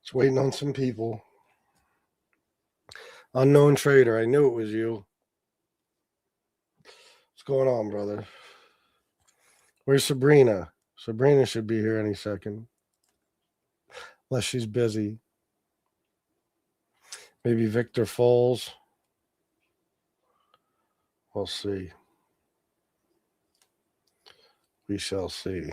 Just waiting on some people. Unknown trader, I knew it was you. What's going on, brother? Where's Sabrina? Sabrina should be here any second. Unless she's busy. Maybe Victor Foles. We'll see. We shall see.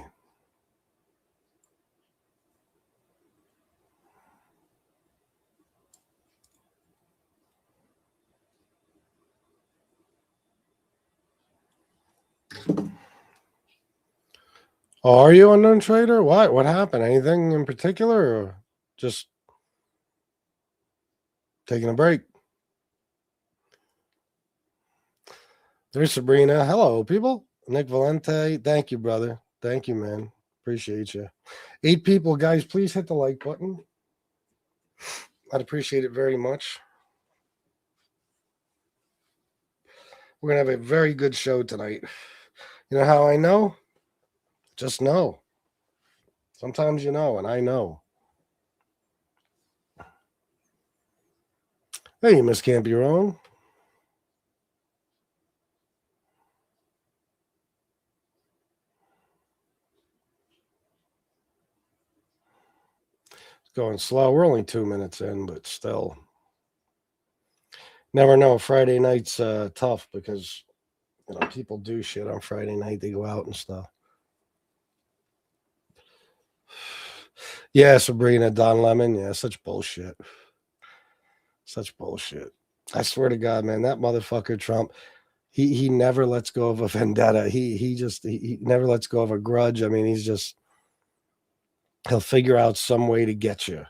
Oh, are you unknown trader? What? What happened? Anything in particular, or just taking a break? There's Sabrina. Hello, people. Nick Valente. Thank you, brother. Thank you, man. Appreciate you. 8 people, guys. Please hit the like button. I'd appreciate it very much. We're going to have a very good show tonight. You know how I know? Just know. Sometimes you know, and I know. Hey, Miss Can't Be Wrong. It's going slow. We're only 2 minutes in, but still. Never know. Friday night's tough because people do shit on Friday night. They go out and stuff. Yeah, Sabrina, Don Lemon. Yeah, such bullshit. Such bullshit. I swear to God, man, that motherfucker Trump, he never lets go of a vendetta. He never lets go of a grudge. I mean, he'll figure out some way to get you,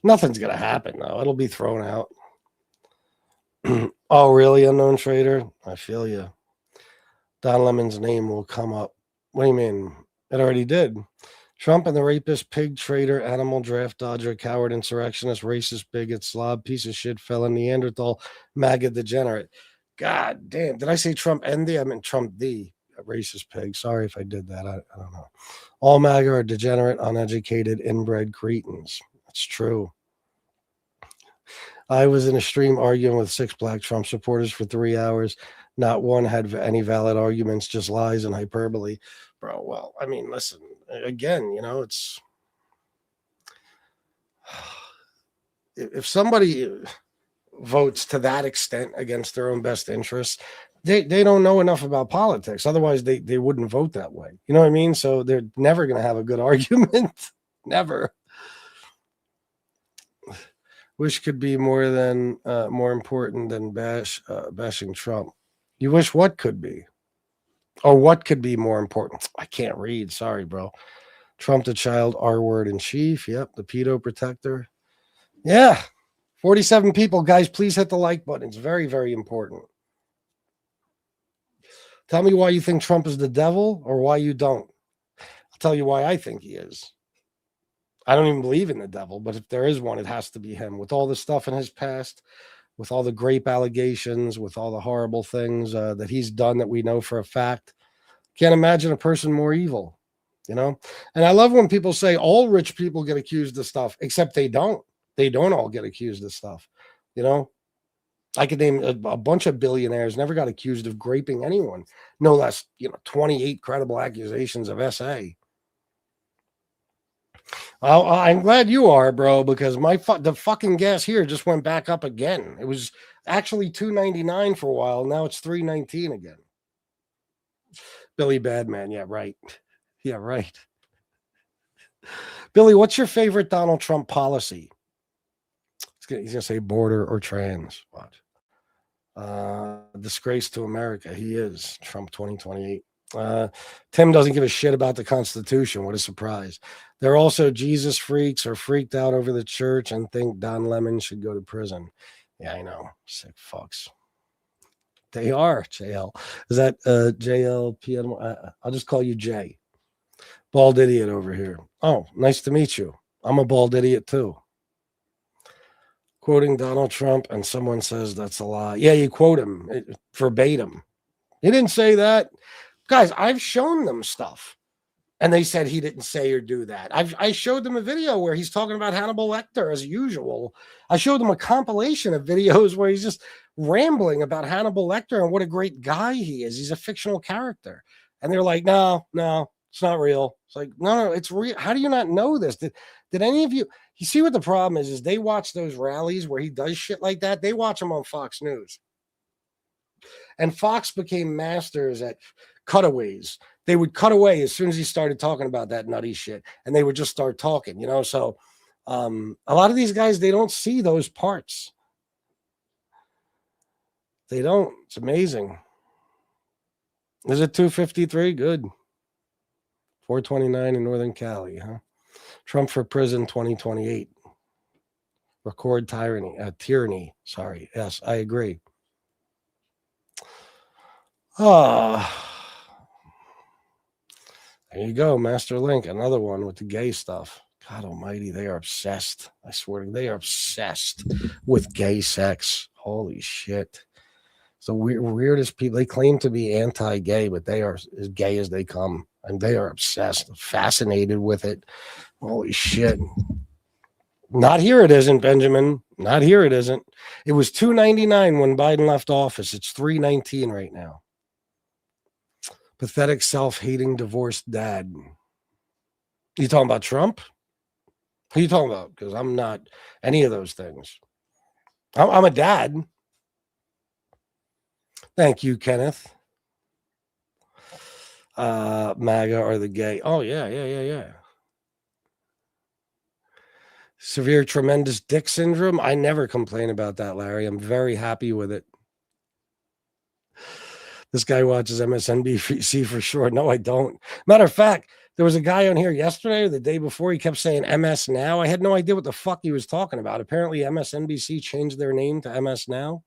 Nothing's gonna happen though. It'll be thrown out. Oh, really, unknown trader? I feel you. Don Lemon's name will come up. What do you mean? It already did. Trump and the rapist, pig trader, animal draft dodger, coward, insurrectionist, racist, bigot, slob, piece of shit, felon, Neanderthal, MAGA degenerate. God damn. Did I say Trump and the? I meant Trump the racist pig. Sorry if I did that. I don't know. All MAGA are degenerate, uneducated, inbred cretins. That's true. I was in a stream arguing with 6 black Trump supporters for 3 hours. Not one had any valid arguments, just lies and hyperbole. Bro, well, I mean, listen, again, it's if somebody votes to that extent against their own best interests, they don't know enough about politics. Otherwise, they wouldn't vote that way. You know what I mean? So they're never going to have a good argument. Never. Wish could be more important than bashing Trump. You wish what could be? Or what could be more important? I can't read. Sorry, bro. Trump the child, R word in chief. Yep, the pedo protector. Yeah. 47 people. Guys, please hit the like button. It's very, very important. Tell me why you think Trump is the devil or why you don't. I'll tell you why I think he is. I don't even believe in the devil, but if there is one, it has to be him. With all the stuff in his past, with all the grape allegations, with all the horrible things that he's done that we know for a fact, can't imagine a person more evil, And I love when people say all rich people get accused of stuff, except they don't. They don't all get accused of stuff, I could name a bunch of billionaires never got accused of raping anyone, no less, 28 credible accusations of SA. I'm glad you are, bro, because the fucking gas here just went back up again. It was actually $2.99 for a while. Now it's $3.19 again. Billy Badman. Yeah, right. Yeah, right. Billy, what's your favorite Donald Trump policy? He's gonna say border or trans. What? Disgrace to America. He is Trump 2028. Tim doesn't give a shit about the Constitution. What a surprise. They're also Jesus freaks or freaked out over the church and think Don Lemon should go to prison. Yeah, I know. Sick fucks. They are, JL. Is that JLPN? I'll just call you Jay. Bald idiot over here. Oh, nice to meet you. I'm a bald idiot too. Quoting Donald Trump, and someone says that's a lie. Yeah, you quote him verbatim. He didn't say that. Guys, I've shown them stuff, and they said he didn't say or do that. I showed them a video where he's talking about Hannibal Lecter as usual. I showed them a compilation of videos where he's just rambling about Hannibal Lecter and what a great guy he is. He's a fictional character. And they're like, no, it's not real. It's like, no, it's real. How do you not know this? Did any of you see what the problem is they watch those rallies where he does shit like that. They watch them on Fox News. And Fox became masters at cutaways. They would cut away as soon as he started talking about that nutty shit, and they would just start talking, So a lot of these guys, they don't see those parts. They don't. It's amazing. Is it 253? Good. 429 in Northern Cali, huh? Trump for prison 2028. Record tyranny. Sorry. Yes, I agree. There you go, Master Link. Another one with the gay stuff. God almighty, they are obsessed. I swear to you, they are obsessed with gay sex. Holy shit. It's the weirdest people. They claim to be anti-gay, but they are as gay as they come. And they are obsessed, fascinated with it. Holy shit. Not here it isn't, Benjamin. Not here it isn't. It was $2.99 when Biden left office. It's $3.19 right now. Pathetic, self-hating, divorced dad. You talking about Trump? Who are you talking about? Because I'm not any of those things. I'm a dad. Thank you, Kenneth. MAGA or the gay. Oh, yeah. Severe, tremendous dick syndrome. I never complain about that, Larry. I'm very happy with it. This guy watches MSNBC for sure. No, I don't. Matter of fact, there was a guy on here yesterday or the day before. He kept saying MS Now. I had no idea what the fuck he was talking about. Apparently, MSNBC changed their name to MS Now.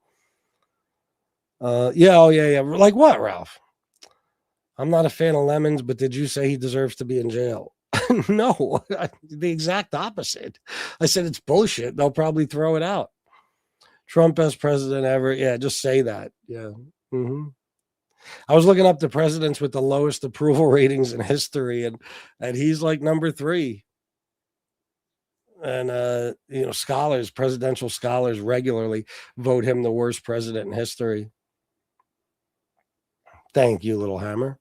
Yeah. Like what, Ralph? I'm not a fan of lemons, but did you say he deserves to be in jail? No, the exact opposite. I said it's bullshit. They'll probably throw it out. Trump best president ever. Yeah, just say that. Yeah. Mm-hmm. I was looking up the presidents with the lowest approval ratings in history, and he's like number 3. And presidential scholars regularly vote him the worst president in history. Thank you, Little Hammer.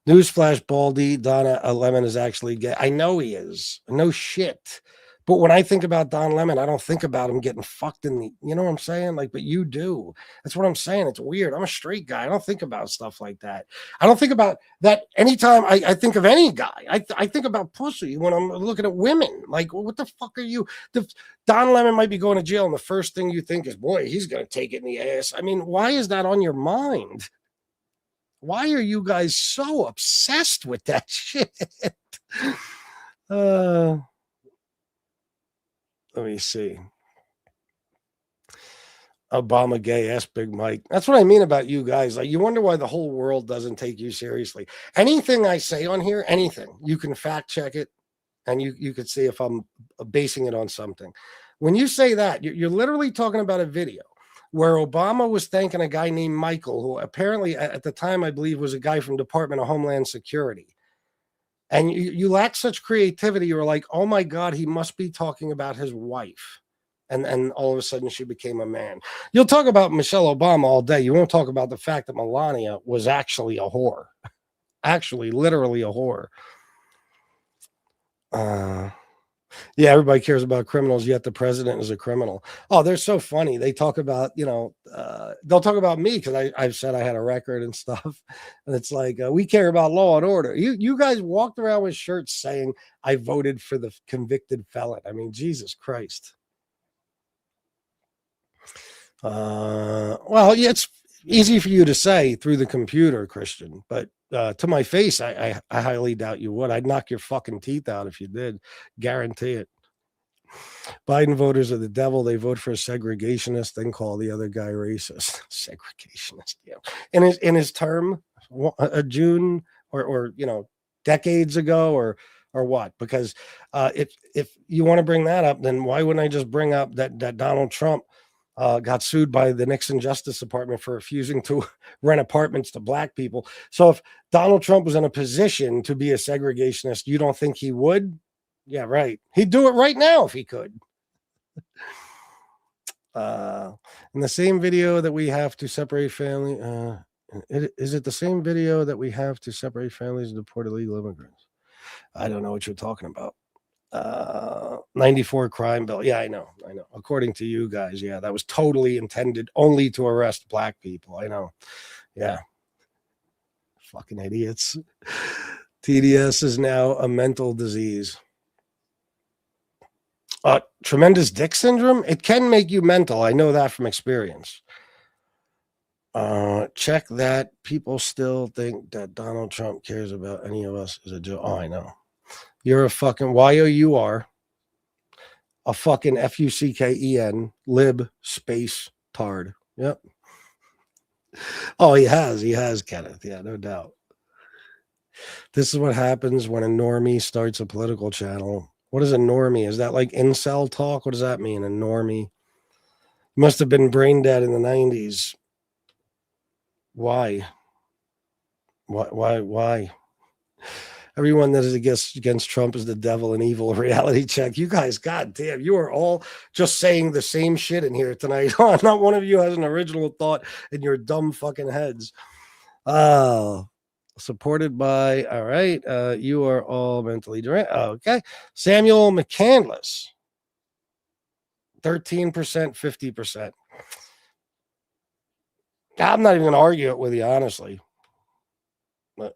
Newsflash, Baldy, Don Lemon is actually gay. I know he is. No shit. But when I think about Don Lemon, I don't think about him getting fucked in the, you know what I'm saying? Like, but you do. That's what I'm saying. It's weird. I'm a straight guy. I don't think about stuff like that. I don't think about that anytime I think of any guy. I think about pussy when I'm looking at women. Like, what the fuck are you? Don Lemon might be going to jail, and the first thing you think is, boy, he's going to take it in the ass. I mean, why is that on your mind? Why are you guys so obsessed with that shit? Let me see. Obama gay, ask Big Mike. That's what I mean about you guys. Like, you wonder why the whole world doesn't take you seriously. Anything I say on here, anything, you can fact check it, and you could see if I'm basing it on something. When you say that, you're literally talking about a video where Obama was thanking a guy named Michael, who apparently at the time, I believe, was a guy from Department of Homeland Security. And you lack such creativity. You were like, oh my God, he must be talking about his wife. And all of a sudden she became a man. You'll talk about Michelle Obama all day. You won't talk about the fact that Melania was actually a whore. Actually, literally a whore. Yeah, everybody cares about criminals, yet the president is a criminal. Oh, they're so funny. They talk about, they'll talk about me because I've said I had a record and stuff. And it's like, we care about law and order. You guys walked around with shirts saying I voted for the convicted felon. I mean, Jesus Christ. Well, yeah, it's easy for you to say through the computer, Christian, but To my face, I highly doubt you would. I'd knock your fucking teeth out if you did. Guarantee it. Biden voters are the devil. They vote for a segregationist, then call the other guy racist. Segregationist, yeah. In his term, June or decades ago or what? Because if you want to bring that up, then why wouldn't I just bring up that Donald Trump got sued by the Nixon Justice Department for refusing to rent apartments to black people? So if Donald Trump was in a position to be a segregationist, you don't think he would? Yeah, right. He'd do it right now if he could. In the same video that we have to separate family, is it the same video that we have to separate families and deport illegal immigrants? I don't know what you're talking about. 94 crime bill. Yeah, I know. According to you guys, yeah, that was totally intended only to arrest black people. I know. Yeah. Fucking idiots. TDS is now a mental disease. Tremendous dick syndrome? It can make you mental. I know that from experience. Check that. People still think that Donald Trump cares about any of us is a joke. Oh, I know. You're a fucking YOUR, a fucking FUCKEN, lib space tard. Yep. Oh, he has, Kenneth. Yeah, no doubt. This is what happens when a normie starts a political channel. What is a normie? Is that like incel talk? What does that mean? A normie? Must have been brain dead in the 90s. Why? Why? Everyone that is against Trump is the devil and evil. Reality check. You guys, goddamn, you are all just saying the same shit in here tonight. Not one of you has an original thought in your dumb fucking heads. Supported by, all right, you are all mentally deranged. Okay. Samuel McCandless, 13%, 50%. I'm not even going to argue it with you, honestly.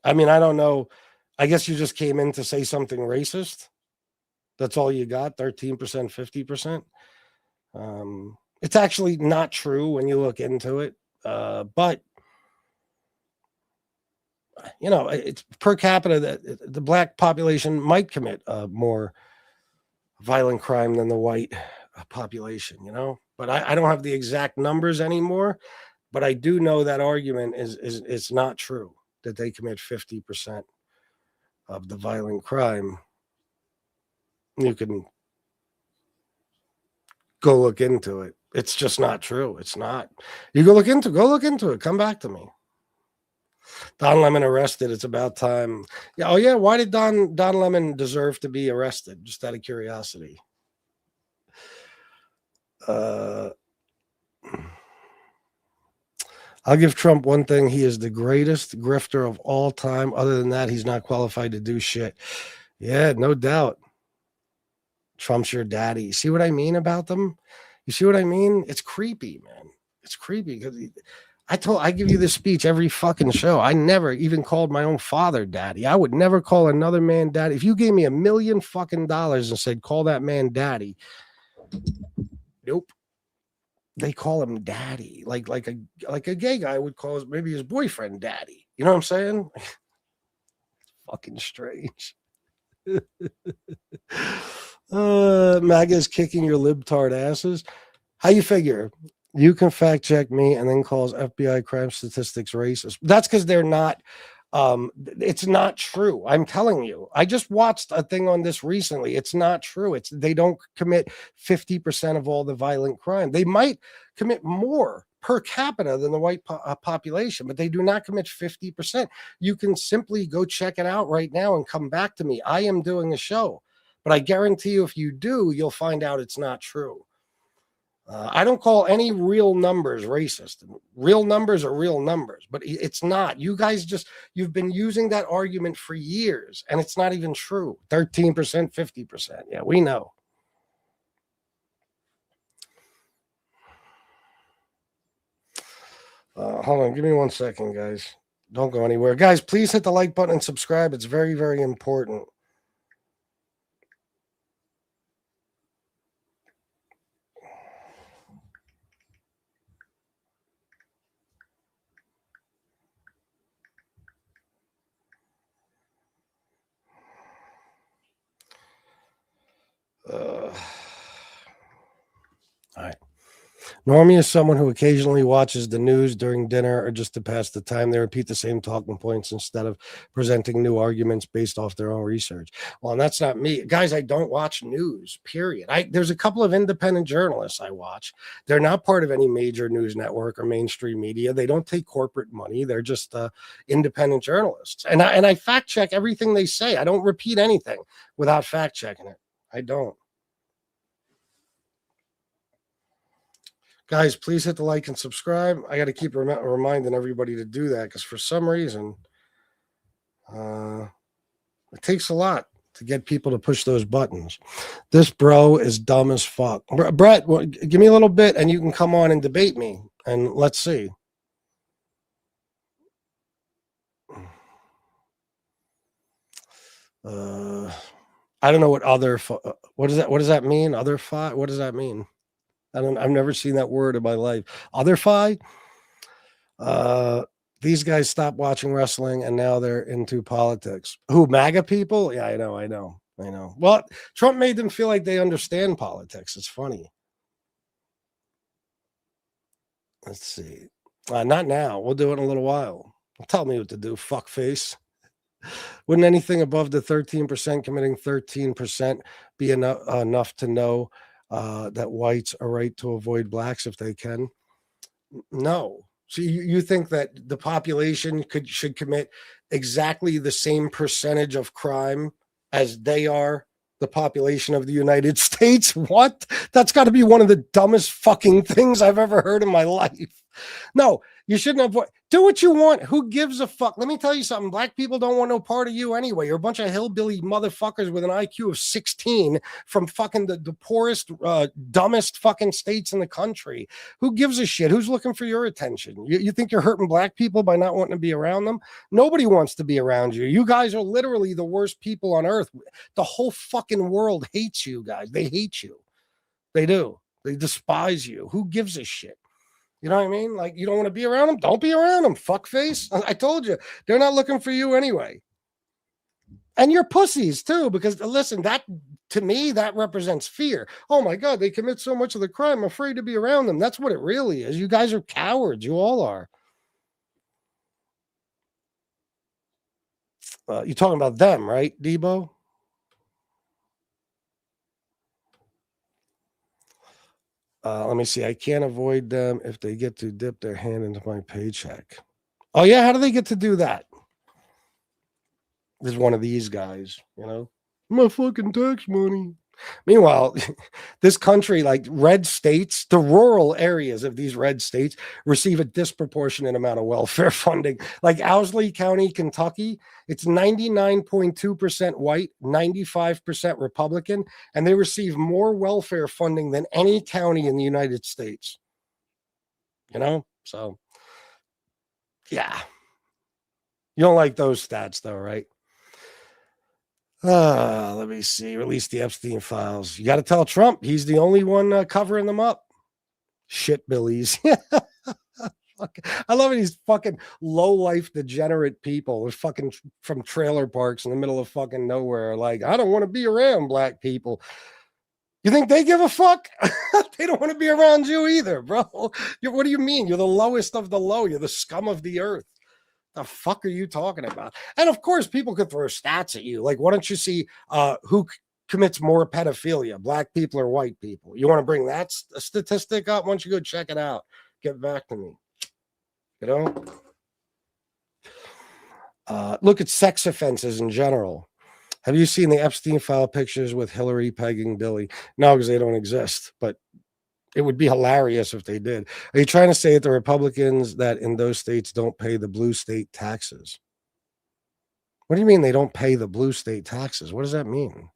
I mean, I don't know. I guess you just came in to say something racist. That's all you got, 13%, 50%. It's actually not true when you look into it. But it's per capita that the black population might commit more violent crime than the white population, but I don't have the exact numbers anymore, but I do know that argument is not true, that they commit 50% of the violent crime. You can go look into it. It's just not true. It's not. You go look into it. Come back to me. Don Lemon arrested. It's about time. Yeah. Oh yeah. Why did Don Lemon deserve to be arrested? Just out of curiosity. I'll give Trump one thing. He is the greatest grifter of all time. Other than that, he's not qualified to do shit. Yeah, no doubt. Trump's your daddy. See what I mean about them? You see what I mean? It's creepy, man. It's creepy because I give you this speech every fucking show. I never even called my own father daddy. I would never call another man daddy. If you gave me $1 million fucking dollars and said, call that man daddy. Nope. They call him daddy. Like a gay guy would call maybe his boyfriend daddy. You know what I'm saying? Fucking strange. MAGA's kicking your libtard asses. How you figure? You can fact check me and then calls FBI crime statistics racist. That's because they're not. It's not true. I'm telling you. I just watched a thing on this recently. It's not true. They don't commit 50% of all the violent crime. They might commit more per capita than the white population, but they do not commit 50%. You can simply go check it out right now and come back to me. I am doing a show, but I guarantee you, if you do, you'll find out it's not true. I don't call any real numbers racist. Real numbers are real numbers, but it's not. You guys you've been using that argument for years, and it's not even true. 13%, 50%. Yeah, we know. Hold on. Give me 1 second, guys. Don't go anywhere. Guys, please hit the like button and subscribe. It's very, very important. Normie is someone who occasionally watches the news during dinner or just to pass the time. They repeat the same talking points instead of presenting new arguments based off their own research. Well, and that's not me. Guys, I don't watch news, period. There's a couple of independent journalists I watch. They're not part of any major news network or mainstream media. They don't take corporate money. They're just independent journalists. And I fact check everything they say. I don't repeat anything without fact checking it. I don't. Guys, please hit the like and subscribe. I got to keep reminding everybody to do that because for some reason, it takes a lot to get people to push those buttons. This bro is dumb as fuck. Brett, give me a little bit and you can come on and debate me. And let's see. I don't know what other. What does that? What does that mean? Other fi? What does that mean? I've never seen that word in my life. Other fi? These guys stopped watching wrestling and now they're into politics. Who, MAGA people? Yeah, I know. Well, Trump made them feel like they understand politics. It's funny. Let's see. Not now. We'll do it in a little while. Tell me what to do, fuckface. Wouldn't anything above the 13% committing 13% be enough to know that whites are right to avoid blacks if they can? No. So you think that the population should commit exactly the same percentage of crime as they are the population of the United States? What? That's got to be one of the dumbest fucking things I've ever heard in my life. No, you shouldn't avoid. Do what you want. Who gives a fuck? Let me tell you something. Black people don't want no part of you anyway. You're a bunch of hillbilly motherfuckers with an IQ of 16 from fucking the poorest, dumbest fucking states in the country. Who gives a shit? Who's looking for your attention? You think you're hurting black people by not wanting to be around them? Nobody wants to be around you. You guys are literally the worst people on earth. The whole fucking world hates you guys. They hate you. They do. They despise you. Who gives a shit? You know what I mean? Like, you don't want to be around them? Don't be around them, fuckface. I told you, they're not looking for you anyway. And you're pussies, too, because, listen, that, to me, that represents fear. Oh, my God, they commit so much of the crime. I'm afraid to be around them. That's what it really is. You guys are cowards. You all are. You're talking about them, right, Debo? Let me see. I can't avoid them if they get to dip their hand into my paycheck. Oh, yeah? How do they get to do that? There's one of these guys, you know? My fucking tax money. Meanwhile, this country, like red states, the rural areas of these red states receive a disproportionate amount of welfare funding. Like Owsley County, Kentucky, it's 99.2% white, 95% Republican, and they receive more welfare funding than any county in the United States. You know? So, yeah. You don't like those stats, though, right? Let me see. Release the Epstein files. You got to tell Trump he's the only one covering them up. Shit billies. I love it. These fucking low life degenerate people with fucking from trailer parks in the middle of fucking nowhere. Like, I don't want to be around black people. You think they give a fuck? They don't want to be around you either, bro. What do you mean? You're the lowest of the low. You're the scum of the earth. The fuck are you talking about? And of course, people could throw stats at you. Like, why don't you see who commits more pedophilia, black people or white people? You want to bring that statistic up? Why don't you go check it out? Get back to me. You know? Look at sex offenses in general. Have you seen the Epstein file pictures with Hillary pegging Billy? No, because they don't exist. But it would be hilarious if they did. Are you trying to say that the Republicans that in those states don't pay the blue state taxes? What do you mean they don't pay the blue state taxes? What does that mean?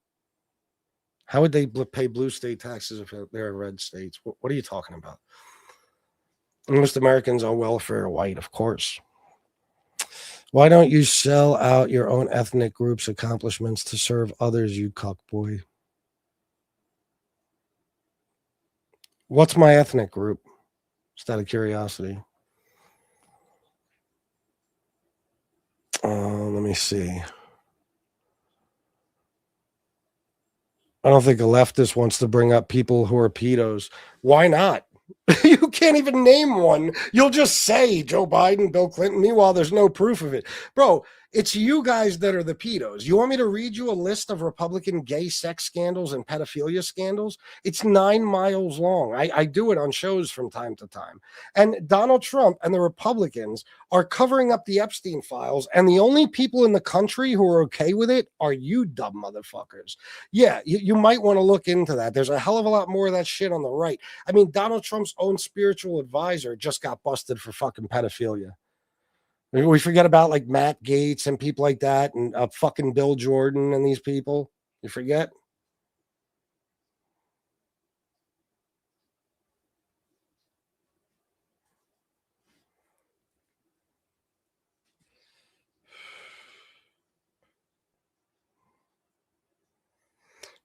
How would they pay blue state taxes if they're in red states? What are you talking about? Most Americans on welfare are white, of course. Why don't you sell out your own ethnic group's accomplishments to serve others, you cuckboy? What's my ethnic group? Just out of curiosity. Let me see. I don't think a leftist wants to bring up people who are pedos. Why not? You can't even name one. You'll just say Joe Biden, Bill Clinton. Meanwhile, there's no proof of it. Bro, it's you guys that are the pedos. You want me to read you a list of Republican gay sex scandals and pedophilia scandals? It's 9 miles long. I do it on shows from time to time. And Donald Trump and the Republicans are covering up the Epstein files. And the only people in the country who are okay with it are you dumb motherfuckers. Yeah, you might want to look into that. There's a hell of a lot more of that shit on the right. I mean, Donald Trump's own spiritual advisor just got busted for fucking pedophilia. We forget about like Matt Gaetz and people like that, and fucking Bill Jordan and these people. You forget?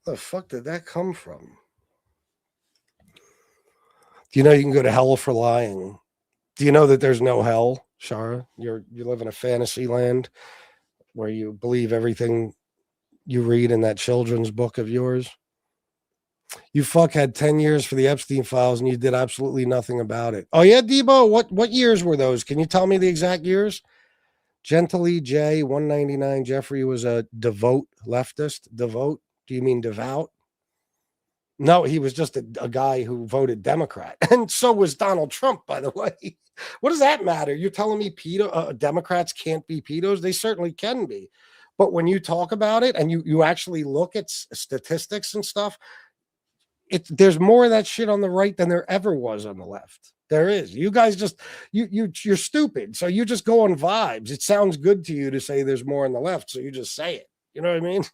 The fuck did that come from? Do you know you can go to hell for lying? Do you know that there's no hell, Shara? You live in a fantasy land where you believe everything you read in that children's book of yours. You fuck had 10 years for the Epstein files and you did absolutely nothing about it. Oh yeah, Debo, what years were those? Can you tell me the exact years? Gently J 199 Jeffrey was a devout leftist. Devote? Do you mean devout? No, he was just a guy who voted Democrat. And so was Donald Trump, by the way. What does that matter? You're telling me Democrats can't be pedos? They certainly can be. But when you talk about it and you actually look at statistics and stuff, there's more of that shit on the right than there ever was on the left. There is. You guys just you're stupid. So you just go on vibes. It sounds good to you to say there's more on the left, so you just say it. You know what I mean?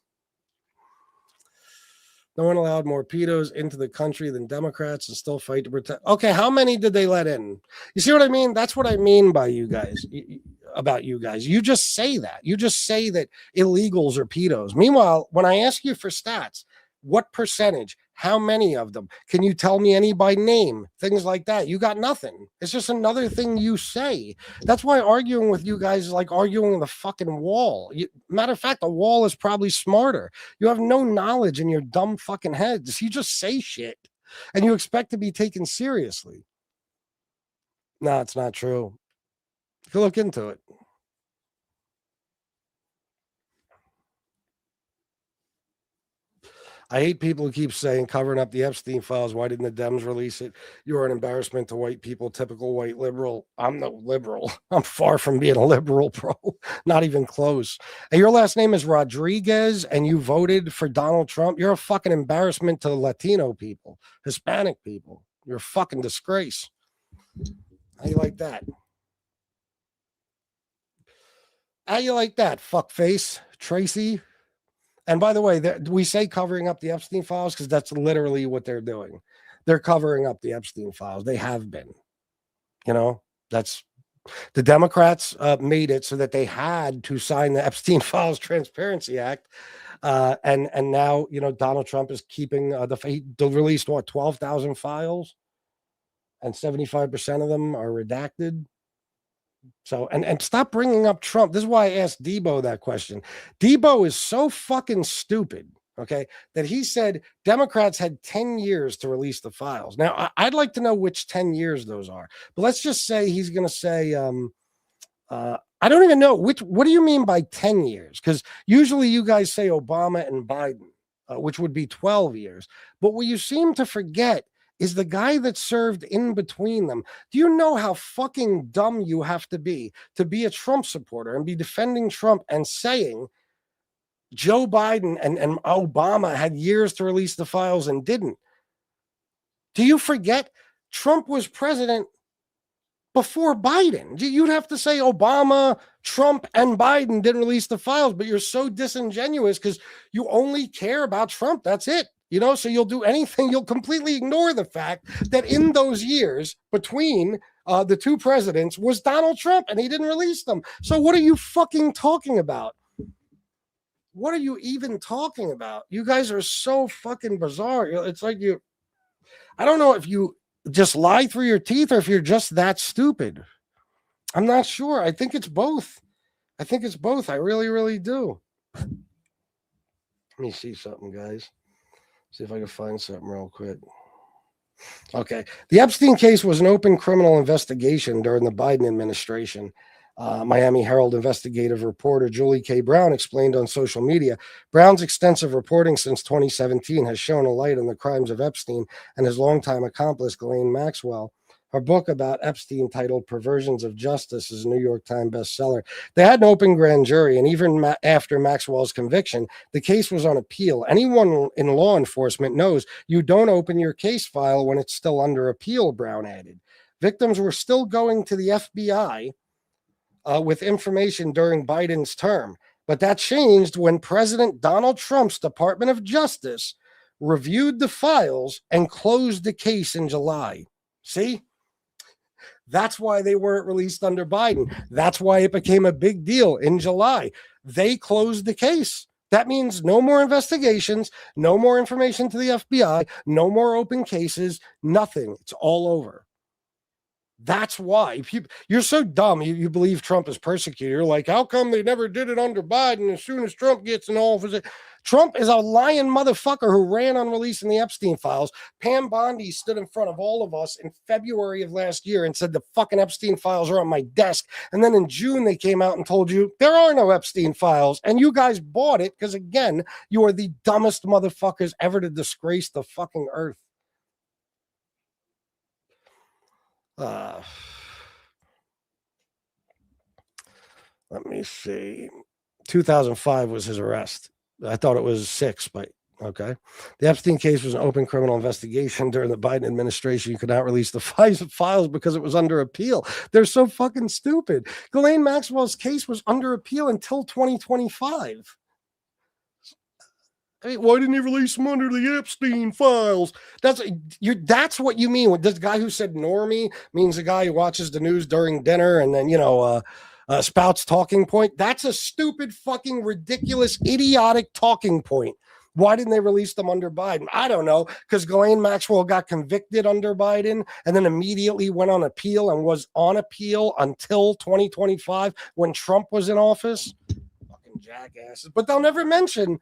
No one allowed more pedos into the country than Democrats and still fight to protect. Okay, how many did they let in? You see what I mean? That's what I mean by you guys, about you guys. You just say that. You just say that illegals are pedos. Meanwhile, when I ask you for stats, what percentage? How many of them? Can you tell me any by name? Things like that. You got nothing. It's just another thing you say. That's why arguing with you guys is like arguing with a fucking wall. Matter of fact, the wall is probably smarter. You have no knowledge in your dumb fucking heads. You just say shit and you expect to be taken seriously. No, it's not true. You look into it. I hate people who keep saying covering up the Epstein files. Why didn't the Dems release it? You're an embarrassment to white people, typical white liberal. I'm no liberal. I'm far from being a liberal, bro. Not even close. And your last name is Rodriguez and you voted for Donald Trump. You're a fucking embarrassment to Latino people, Hispanic people. You're a fucking disgrace. How you like that? How you like that, fuckface, Tracy? And by the way, we say covering up the Epstein files because that's literally what they're doing. They're covering up the Epstein files. They have been. You know, that's the Democrats made it so that they had to sign the Epstein Files Transparency Act. And now, Donald Trump is keeping he released 12,000 files and 75% of them are redacted. So, and stop bringing up Trump. This is why I asked Debo that question. Debo is so fucking stupid, okay, that he said Democrats had 10 years to release the files. Now, I'd like to know which 10 years those are. But let's just say he's going to say, I don't even know what do you mean by 10 years? Because usually you guys say Obama and Biden, which would be 12 years. But what you seem to forget is the guy that served in between them. Do you know how fucking dumb you have to be a Trump supporter and be defending Trump and saying Joe Biden and Obama had years to release the files and didn't? Do you forget Trump was president before Biden? You'd have to say Obama, Trump, and Biden didn't release the files, but you're so disingenuous because you only care about Trump. That's it. So you'll do anything. You'll completely ignore the fact that in those years between the two presidents was Donald Trump and he didn't release them. So what are you fucking talking about? What are you even talking about? You guys are so fucking bizarre. It's like I don't know if you just lie through your teeth or if you're just that stupid. I'm not sure. I think it's both. I really, really do. Let me see something, guys. See if I can find something real quick. Okay. The Epstein case was an open criminal investigation during the Biden administration. Miami Herald investigative reporter Julie K. Brown explained on social media Brown's extensive reporting since 2017 has shown a light on the crimes of Epstein and his longtime accomplice, Ghislaine Maxwell. Her book about Epstein, titled Perversions of Justice, is a New York Times bestseller. They had an open grand jury, and even after Maxwell's conviction, the case was on appeal. Anyone in law enforcement knows you don't open your case file when it's still under appeal, Brown added. Victims were still going to the FBI with information during Biden's term, but that changed when President Donald Trump's Department of Justice reviewed the files and closed the case in July. See? That's why they weren't released under Biden. That's why it became a big deal in July. They closed the case. That means no more investigations, no more information to the FBI, no more open cases, nothing. It's all over. That's why you're so dumb. You believe Trump is persecuted. You're like, how come they never did it under Biden? As soon as Trump gets in office, Trump is a lying motherfucker who ran on releasing the Epstein files. Pam Bondi stood in front of all of us in February of last year and said the fucking Epstein files are on my desk. And then in June, they came out and told you there are no Epstein files. And you guys bought it because, again, you are the dumbest motherfuckers ever to disgrace the fucking earth. Let me see. 2005 was his arrest. I thought it was 6, but okay. The Epstein case was an open criminal investigation during the Biden administration. You could not release the files because it was under appeal. They're so fucking stupid. Ghislaine Maxwell's case was under appeal until 2025. I mean, why didn't he release them under the Epstein files? That's what you mean. This guy who said normie means the guy who watches the news during dinner and then, spouts talking point. That's a stupid, fucking ridiculous, idiotic talking point. Why didn't they release them under Biden? I don't know, because Ghislaine Maxwell got convicted under Biden and then immediately went on appeal and was on appeal until 2025 when Trump was in office. Fucking jackasses. But they'll never mention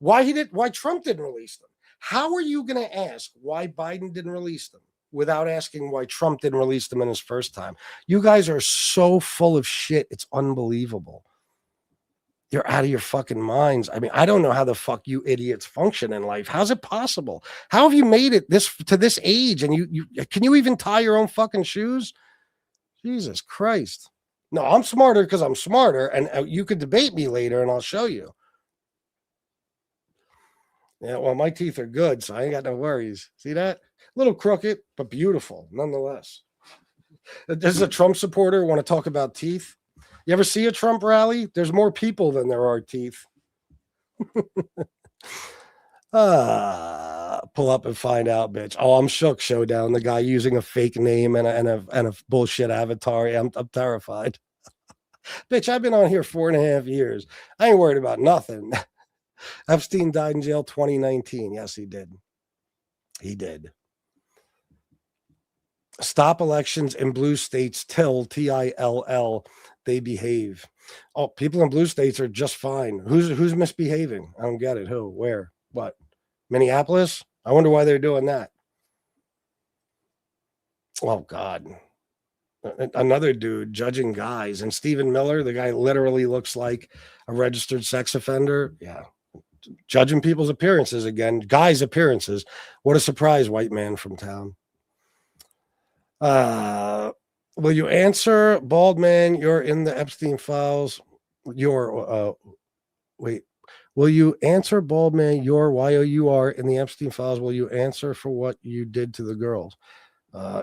why Trump didn't release them. How are you going to ask why Biden didn't release them without asking why Trump didn't release them in his first time? You guys are so full of shit. It's unbelievable. You're out of your fucking minds. I mean, I don't know how the fuck you idiots function in life. How's it possible? How have you made it to this age? And you can you even tie your own fucking shoes? Jesus Christ. No, I'm smarter because I'm smarter. And you could debate me later and I'll show you. Yeah, well, my teeth are good, so I ain't got no worries. See that? A little crooked, but beautiful, nonetheless. This is a Trump supporter. Want to talk about teeth? You ever see a Trump rally? There's more people than there are teeth. Pull up and find out, bitch. Oh, I'm shook. Showdown. The guy using a fake name and a bullshit avatar. Yeah, I'm terrified. Bitch, I've been on here 4.5 years. I ain't worried about nothing. Epstein died in jail 2019. Yes, he did. He did. Stop elections in blue states till TILL they behave. Oh, people in blue states are just fine. Who's misbehaving? I don't get it. Who? Where? What? Minneapolis? I wonder why they're doing that. Oh, God. Another dude judging guys. And Stephen Miller, the guy literally looks like a registered sex offender. Yeah. Judging people's appearances again. Guys' appearances. What a surprise, white man from town. Will you answer, bald man? You're in the Epstein files. Will you answer, bald man? You're YOUR in the Epstein files. Will you answer for what you did to the girls?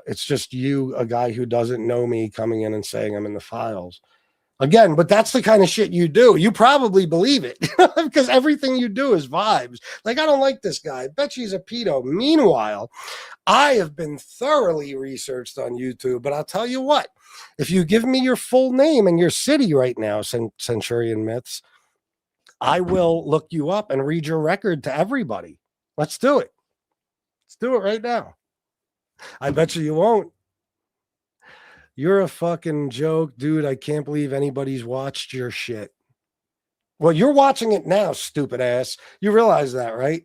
It's just you, a guy who doesn't know me, coming in and saying I'm in the files. Again, but that's the kind of shit you do. You probably believe it because everything you do is vibes. Like, I don't like this guy. I bet she's a pedo. Meanwhile, I have been thoroughly researched on YouTube, but I'll tell you what, if you give me your full name and your city right now, Centurion Myths, I will look you up and read your record to everybody. Let's do it. Let's do it right now. I bet you won't. You're a fucking joke, dude. I can't believe anybody's watched your shit. Well, you're watching it now, stupid ass. You realize that, right?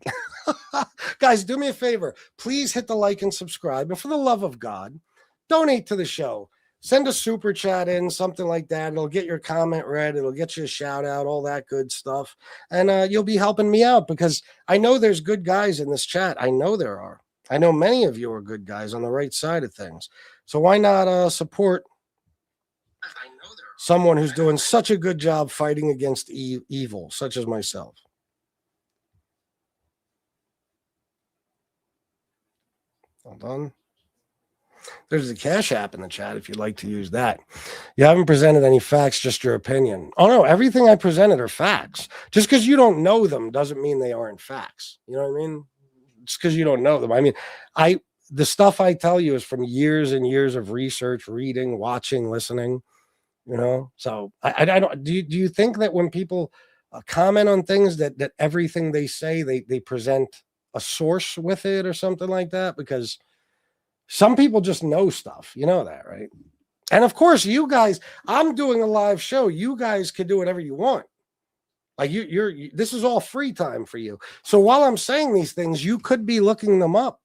Guys, do me a favor. Please hit the like and subscribe. And for the love of God, donate to the show. Send a super chat in, something like that. It'll get your comment read. It'll get you a shout out, all that good stuff. And you'll be helping me out because I know there's good guys in this chat. I know there are. I know many of you are good guys on the right side of things. So why not support someone who's doing such a good job fighting against evil, such as myself? Hold on. There's a Cash App in the chat if you'd like to use that. You haven't presented any facts, just your opinion. Oh, no, everything I presented are facts. Just because you don't know them doesn't mean they aren't facts. You know what I mean? Just because you don't know them. I mean, the stuff I tell you is from years and years of research, reading, watching, listening. You know, so I don't. Do you think that when people comment on things that everything they say they present a source with it or something like that? Because some people just know stuff. You know that, right? And of course, you guys. I'm doing a live show. You guys can do whatever you want. Like this is all free time for you. So while I'm saying these things, you could be looking them up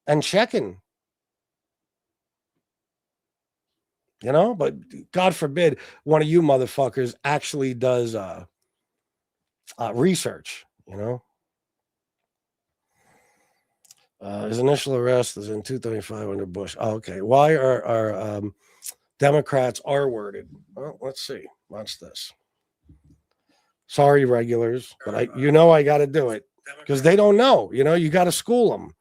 and checking. You know, but God forbid one of you motherfuckers actually does research, you know. His initial arrest is in 235 under Bush. Oh, okay. Why are Democrats R-worded? Well, let's see. Watch this. Sorry, regulars, but I got to do it because they don't know. You know, you got to school them.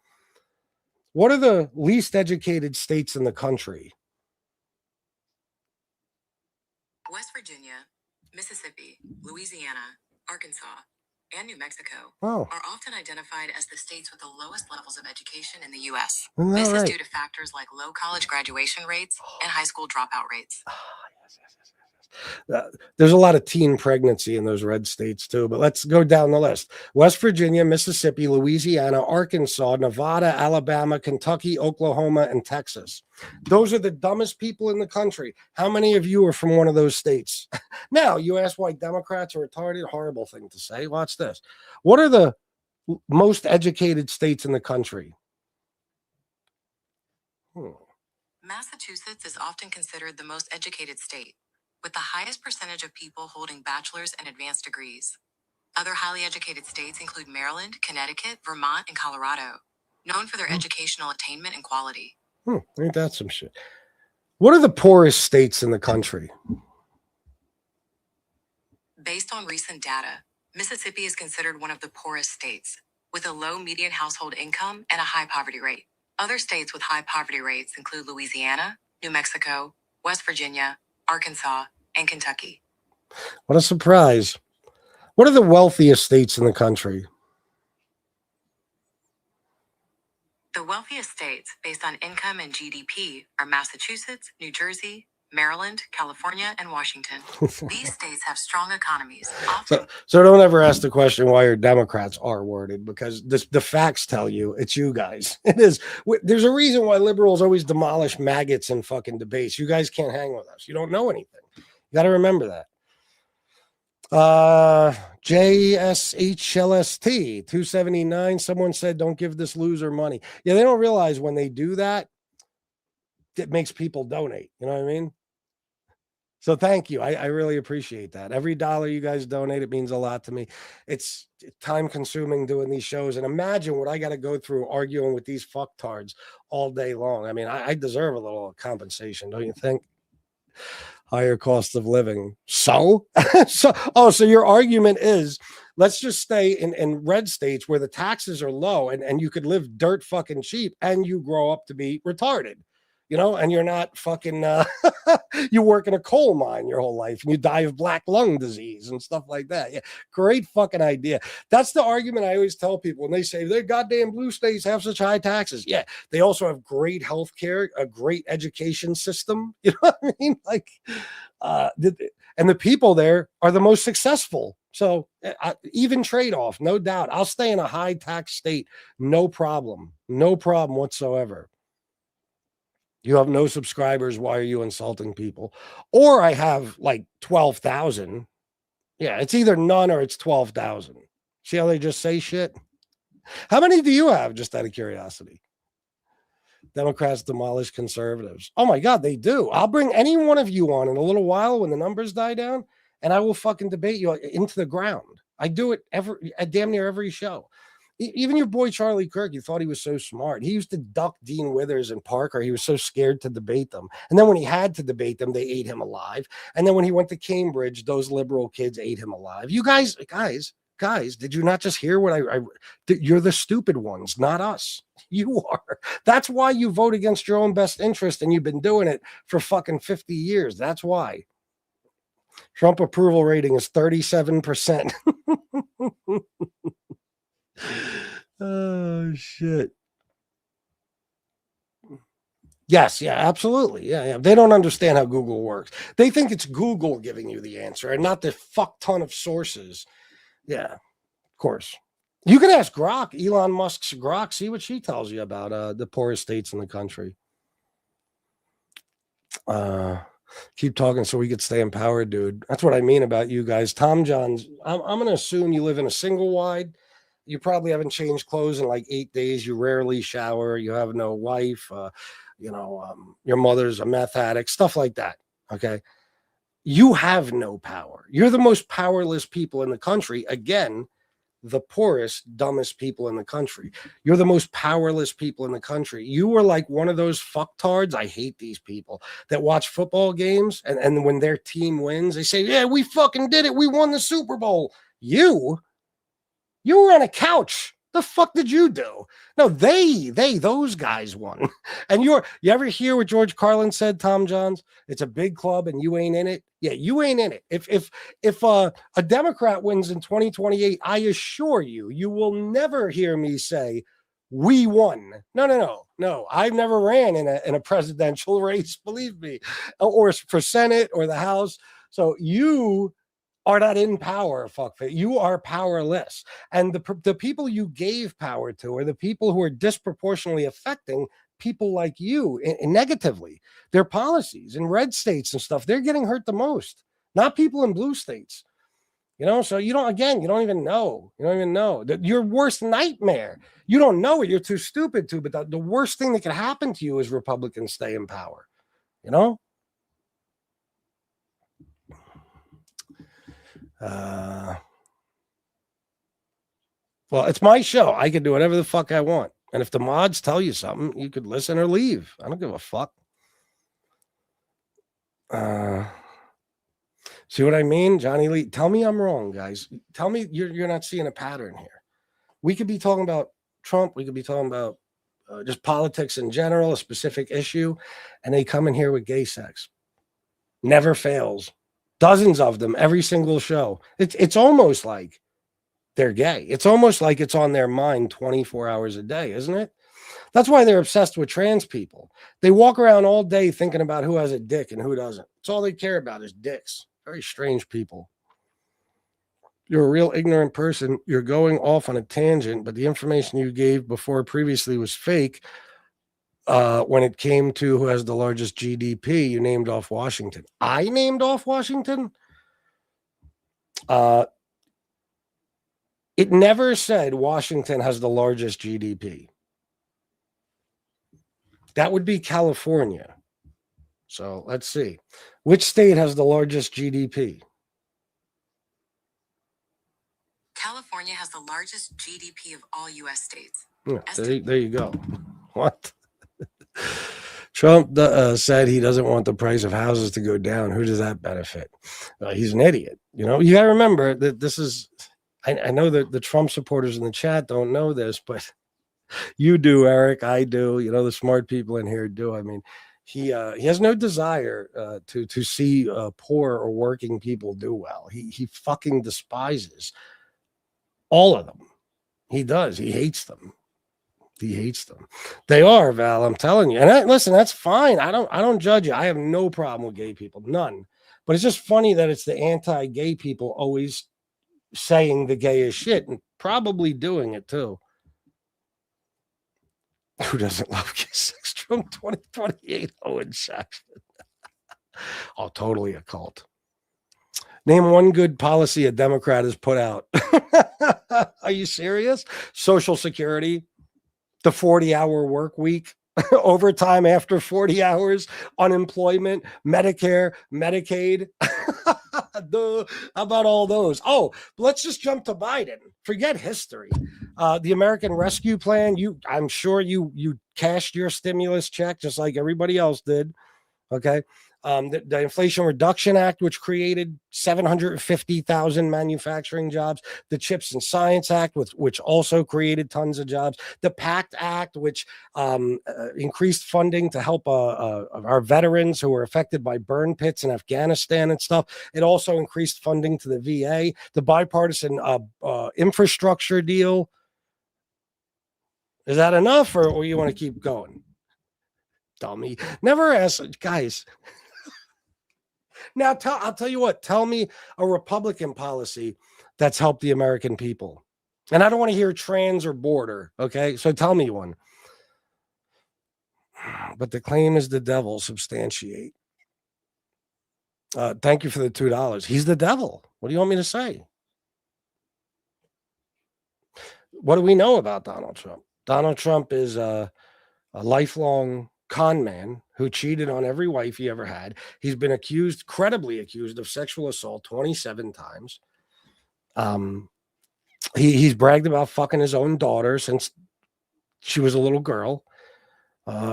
What are the least educated states in the country? West Virginia, Mississippi, Louisiana, Arkansas, and New Mexico are often identified as the states with the lowest levels of education in the U.S. Isn't that This right? is due to factors like low college graduation rates and high school dropout rates. There's a lot of teen pregnancy in those red states too, but let's go down the list. West Virginia, Mississippi, Louisiana, Arkansas, Nevada, Alabama, Kentucky, Oklahoma, and Texas. Those are the dumbest people in the country. How many of you are from one of those states? Now, you ask why Democrats are retarded. Horrible thing to say. Watch this. What are the most educated states in the country? Massachusetts is often considered the most educated state, with the highest percentage of people holding bachelor's and advanced degrees. Other highly educated states include Maryland, Connecticut, Vermont, and Colorado, known for their educational attainment and quality. Ain't that some shit? What are the poorest states in the country? Based on recent data, Mississippi is considered one of the poorest states, with a low median household income and a high poverty rate. Other states with high poverty rates include Louisiana, New Mexico, West Virginia, Arkansas, and Kentucky. What a surprise. What are the wealthiest states in the country? The wealthiest states, based on income and GDP, are Massachusetts, New Jersey, Maryland, California, and Washington. These states have strong economies. So don't ever ask the question why your Democrats are worded, because the facts tell you it's you guys. It is. There's a reason why liberals always demolish maggots in fucking debates. You guys can't hang with us. You don't know anything. You got to remember that. JSHLST 279. Someone said, don't give this loser money. Yeah, they don't realize when they do that, it makes people donate. You know what I mean? So thank you. I really appreciate that. Every dollar you guys donate, it means a lot to me. It's time consuming doing these shows. And imagine what I got to go through arguing with these fucktards all day long. I mean, I deserve a little compensation, don't you think? Higher cost of living. So your argument is, let's just stay in red states where the taxes are low and you could live dirt fucking cheap and you grow up to be retarded, you know, and you're not fucking, you work in a coal mine your whole life and you die of black lung disease and stuff like that. Yeah, great fucking idea. That's the argument I always tell people when they say their goddamn blue states have such high taxes. Yeah, they also have great health care, a great education system. You know what I mean? Like, and the people there are the most successful. So even trade-off, no doubt. I'll stay in a high tax state, no problem whatsoever. You have no subscribers. Why are you insulting people? Or I have like 12,000. Yeah, it's either none or it's 12,000. See how they just say shit? How many do you have, just out of curiosity? Democrats demolish conservatives. Oh my God, they do. I'll bring any one of you on in a little while when the numbers die down, and I will fucking debate you into the ground. I do it at damn near every show. Even your boy Charlie Kirk, you thought he was so smart. He used to duck Dean Withers and Parker. He was so scared to debate them. And then when he had to debate them, they ate him alive. And then when he went to Cambridge, those liberal kids ate him alive. You guys, did you not just hear what you're the stupid ones, not us. You are. That's why you vote against your own best interest, and you've been doing it for fucking 50 years. That's why. Trump approval rating is 37%. Oh, shit. Yes, yeah, absolutely. Yeah. They don't understand how Google works. They think it's Google giving you the answer and not the fuck ton of sources. Yeah, of course. You can ask Grok, Elon Musk's Grok, see what she tells you about the poorest states in the country. Keep talking so we could stay empowered, dude. That's what I mean about you guys. Tom Johns, I'm going to assume you live in a single wide. You probably haven't changed clothes in like 8 days. You rarely shower. You have no wife. Your mother's a meth addict, stuff like that. Okay. You have no power. You're the most powerless people in the country. Again, the poorest, dumbest people in the country. You're the most powerless people in the country. You are like one of those fucktards. I hate these people that watch football games and when their team wins, they say, yeah, we fucking did it. We won the Super Bowl. You were on a couch. The fuck did you do? No, those guys won. And you ever hear what George Carlin said, Tom Johns? It's a big club and you ain't in it. Yeah, you ain't in it. If a Democrat wins in 2028, I assure you, you will never hear me say, we won. No. I've never ran in a presidential race, believe me, or for Senate or the House. So you are not in power, fuckface. You are powerless. And the people you gave power to are the people who are disproportionately affecting people like you negatively. Their policies in red states and stuff, they're getting hurt the most, not people in blue states. So you don't even know. You don't even know. Your worst nightmare. You don't know it. You're too stupid to, but the worst thing that could happen to you is Republicans stay in power. Well, it's my show. I can do whatever the fuck I want. And if the mods tell you something, you could listen or leave. I don't give a fuck. See what I mean? Johnny Lee, tell me I'm wrong, guys. Tell me you're not seeing a pattern here. We could be talking about Trump. We could be talking about just politics in general, a specific issue. And they come in here with gay sex. Never fails. Dozens of them every single show. It's almost like they're gay. It's almost like it's on their mind 24 hours a day, isn't it? That's why they're obsessed with trans people. They walk around all day thinking about who has a dick and who doesn't. It's all they care about is dicks. Very strange people. You're a real ignorant person. You're going off on a tangent, but the information you gave before previously was fake. When it came to who has the largest GDP, you named off Washington. I named off Washington? It never said Washington has the largest GDP. That would be California. So let's see. Which state has the largest GDP? California has the largest GDP of all U.S. states. Yeah, there you go. What? Trump said he doesn't want the price of houses to go down. Who does that benefit? He's an idiot. You got to remember that this is, I know that the Trump supporters in the chat don't know this, but you do, Eric. I do. The smart people in here do. I mean, he has no desire to see poor or working people do well. He fucking despises all of them. He does. He hates them. He hates them. They are, Val. I'm telling you. And listen, that's fine. I don't judge you. I have no problem with gay people. None. But it's just funny that it's the anti-gay people always saying the gayest shit and probably doing it too. Who doesn't love gay sex? Trump 2028 Owen Jackson. Oh, totally a cult. Name one good policy a Democrat has put out. Are you serious? Social Security, the 40-hour work week, overtime after 40 hours, unemployment, Medicare, Medicaid. How about all those? Oh, let's just jump to Biden. Forget history. The American Rescue Plan, I'm sure you cashed your stimulus check just like everybody else did. Okay. The Inflation Reduction Act, which created 750,000 manufacturing jobs, the Chips and Science Act, which also created tons of jobs, the PACT Act, which increased funding to help our veterans who were affected by burn pits in Afghanistan and stuff. It also increased funding to the VA, the bipartisan infrastructure deal. Is that enough, or you want to keep going? Dummy. Never ask, guys. Now, I'll tell you what, tell me a Republican policy that's helped the American people. And I don't want to hear trans or border, okay? So tell me one. But the claim is the devil, substantiate. Thank you for the $2. He's the devil. What do you want me to say? What do we know about Donald Trump? Donald Trump is a lifelong con man who cheated on every wife he ever had. He's been credibly accused of sexual assault 27 times. He's bragged about fucking his own daughter since she was a little girl.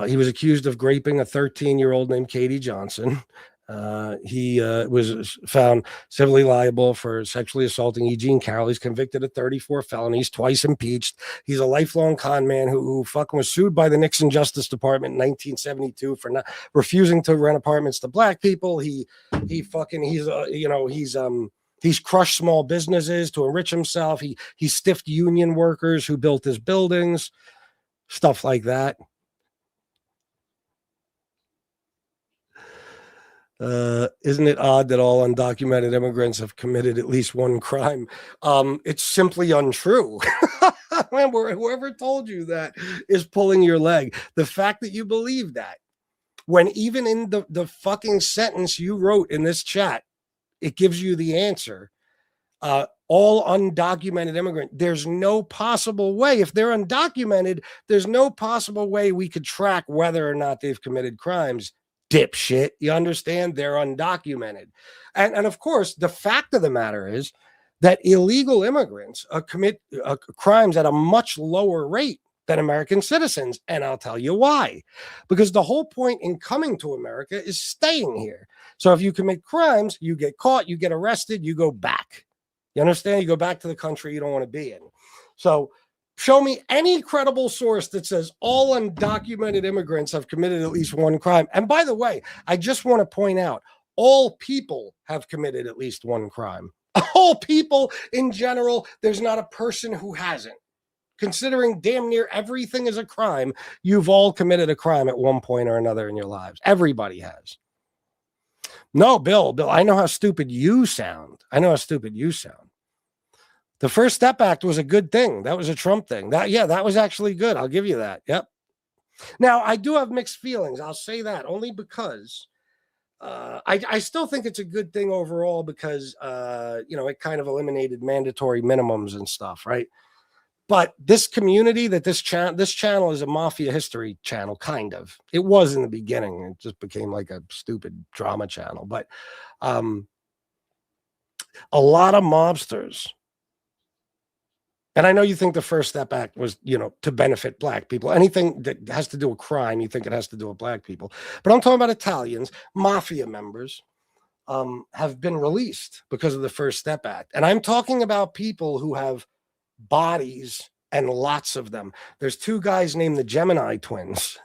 He was accused of raping a 13-year-old named Katie Johnson. He was found civilly liable for sexually assaulting E. Jean Carroll. He's convicted of 34 felonies, twice impeached. He's a lifelong con man who fucking was sued by the Nixon Justice Department in 1972 for not refusing to rent apartments to black people. He's crushed small businesses to enrich himself. He stiffed union workers who built his buildings, stuff like that. Isn't it odd that all undocumented immigrants have committed at least one crime? It's simply untrue. Whoever told you that is pulling your leg. The fact that you believe that, when even in the fucking sentence you wrote in this chat, it gives you the answer. All undocumented immigrant, there's no possible way. If they're undocumented, there's no possible way we could track whether or not they've committed crimes. Dipshit, you understand? They're undocumented. And of course, the fact of the matter is that illegal immigrants commit crimes at a much lower rate than American citizens. And I'll tell you why. Because the whole point in coming to America is staying here. So if you commit crimes, you get caught, you get arrested, you go back. You understand? You go back to the country you don't want to be in. So show me any credible source that says all undocumented immigrants have committed at least one crime. And by the way, I just want to point out, all people have committed at least one crime. All people in general, there's not a person who hasn't. Considering damn near everything is a crime, you've all committed a crime at one point or another in your lives. Everybody has. No, Bill, I know how stupid you sound. The First Step Act was a good thing. That was a Trump thing. That was actually good. I'll give you that. Yep. Now, I do have mixed feelings. I'll say that only because I still think it's a good thing overall because, it kind of eliminated mandatory minimums and stuff, right? But this community that this channel is a mafia history channel, kind of. It was in the beginning. It just became like a stupid drama channel. But a lot of mobsters. And I know you think the First Step Act was, to benefit black people. Anything that has to do with crime, you think it has to do with black people. But I'm talking about Italians, mafia members have been released because of the First Step Act. And I'm talking about people who have bodies and lots of them. There's two guys named the Gemini twins.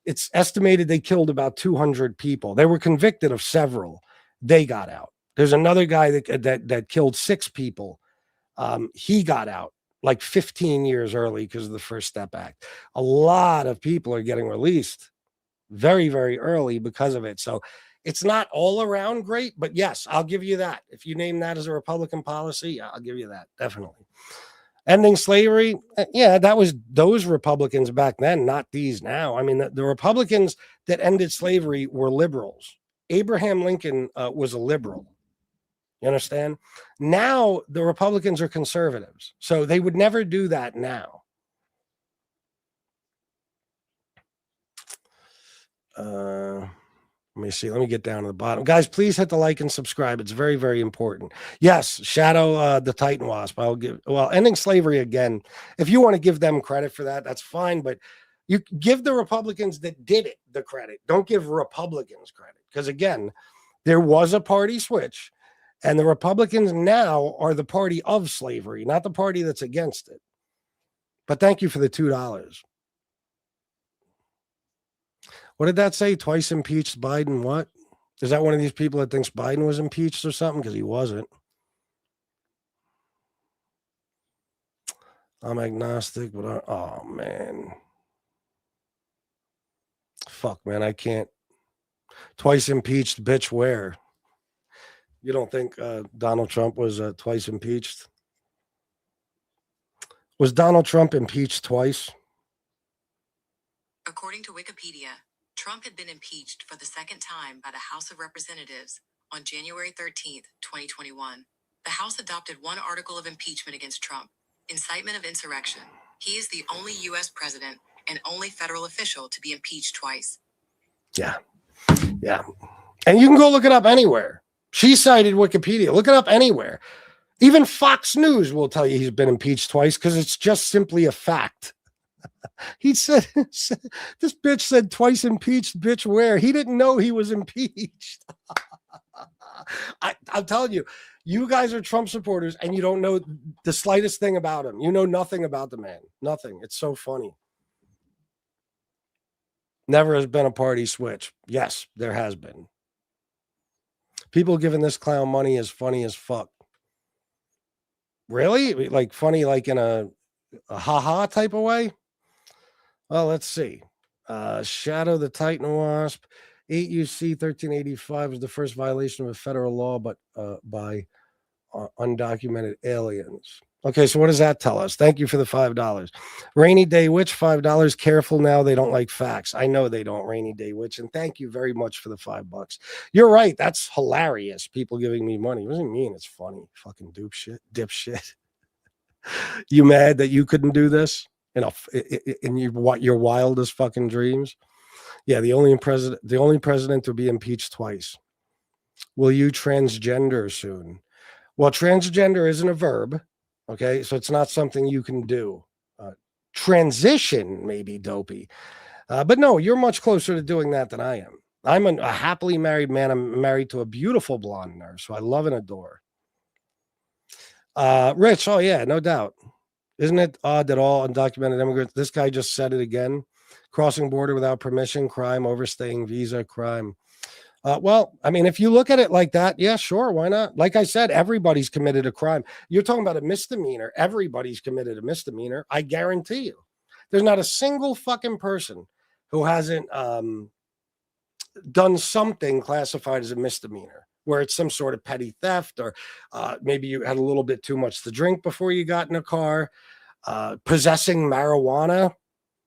It's estimated they killed about 200 people. They were convicted of several. They got out. There's another guy that killed 6 people. He got out like 15 years early because of the First Step Act. A lot of people are getting released very, very early because of it. So it's not all around great, but yes, I'll give you that. If you name that as a Republican policy, I'll give you that. Definitely. Ending slavery. Yeah, that was those Republicans back then, not these now. I mean, the Republicans that ended slavery were liberals. Abraham Lincoln was a liberal. You understand? Now the Republicans are conservatives, so they would never do that now. Let me see. Let me get down to the bottom. Guys, please hit the like and subscribe. It's very, very important. Yes, Shadow the Titan Wasp. Ending slavery again. If you want to give them credit for that, that's fine. But you give the Republicans that did it the credit. Don't give Republicans credit. Because again, there was a party switch. And the Republicans now are the party of slavery, not the party that's against it. But thank you for the $2. What did that say? Twice impeached Biden. What? Is that one of these people that thinks Biden was impeached or something? Because he wasn't. I'm agnostic, but oh, man. Fuck, man. I can't. Twice impeached, bitch, where? You don't think Donald Trump was twice impeached? Was Donald Trump impeached twice? According to Wikipedia, Trump had been impeached for the second time by the House of Representatives on January 13th, 2021. The House adopted one article of impeachment against Trump, incitement of insurrection. He is the only U.S. president and only federal official to be impeached twice. Yeah. Yeah. And you can go look it up anywhere. She cited Wikipedia. Look it up anywhere. Even Fox News will tell you he's been impeached twice because it's just simply a fact. He said, this bitch said twice impeached, bitch, where? He didn't know he was impeached. I'm telling you, you guys are Trump supporters and you don't know the slightest thing about him. You know nothing about the man. Nothing. It's so funny. Never has been a party switch. Yes, there has been. People giving this clown money is funny as fuck. Really? Like funny, like in a ha-ha type of way? Well, let's see. Shadow the Titan Wasp. 8 UC 1385 was the first violation of a federal law, but by undocumented aliens. Okay, so what does that tell us? Thank you for the $5. Rainy Day Witch, $5. Careful now, they don't like facts. I know they don't, Rainy Day Witch, and thank you very much for the $5. You're right, that's hilarious. People giving me money. What does it mean? It's funny. Fucking dipshit. You mad that you couldn't do this? In your wildest fucking dreams? Yeah, the only president to be impeached twice. Will you transgender soon? Well, transgender isn't a verb, okay? So it's not something you can do. Transition may be dopey. But no, you're much closer to doing that than I am. I'm a happily married man. I'm married to a beautiful blonde nurse who I love and adore. Rich, oh yeah, no doubt. Isn't it odd that all undocumented immigrants, this guy just said it again, crossing border without permission, crime, overstaying visa, crime. Well, I mean, if you look at it like that, yeah, sure, why not? Like I said, everybody's committed a crime. You're talking about a misdemeanor. Everybody's committed a misdemeanor. I guarantee you. There's not a single fucking person who hasn't done something classified as a misdemeanor, where it's some sort of petty theft, or maybe you had a little bit too much to drink before you got in a car, possessing marijuana,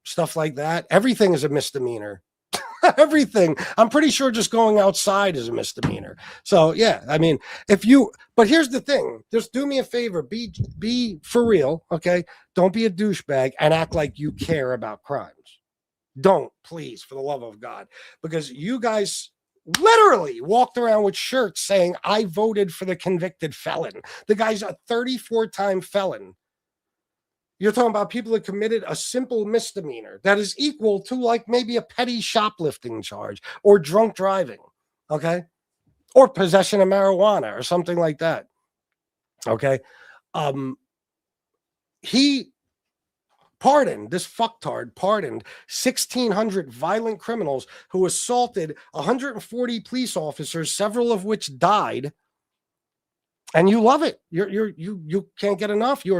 stuff like that. Everything is a misdemeanor. Everything. I'm pretty sure just going outside is a misdemeanor. So yeah, I mean, but here's the thing, just do me a favor, be for real, okay? Don't be a douchebag and act like you care about crimes. Don't, please, for the love of God, because you guys literally walked around with shirts saying, I voted for the convicted felon. The guy's a 34-time felon. You're talking about people that committed a simple misdemeanor that is equal to like maybe a petty shoplifting charge or drunk driving, okay? Or possession of marijuana or something like that, okay? This fucktard pardoned 1,600 violent criminals who assaulted 140 police officers, several of which died. And you love it. You can't get enough. You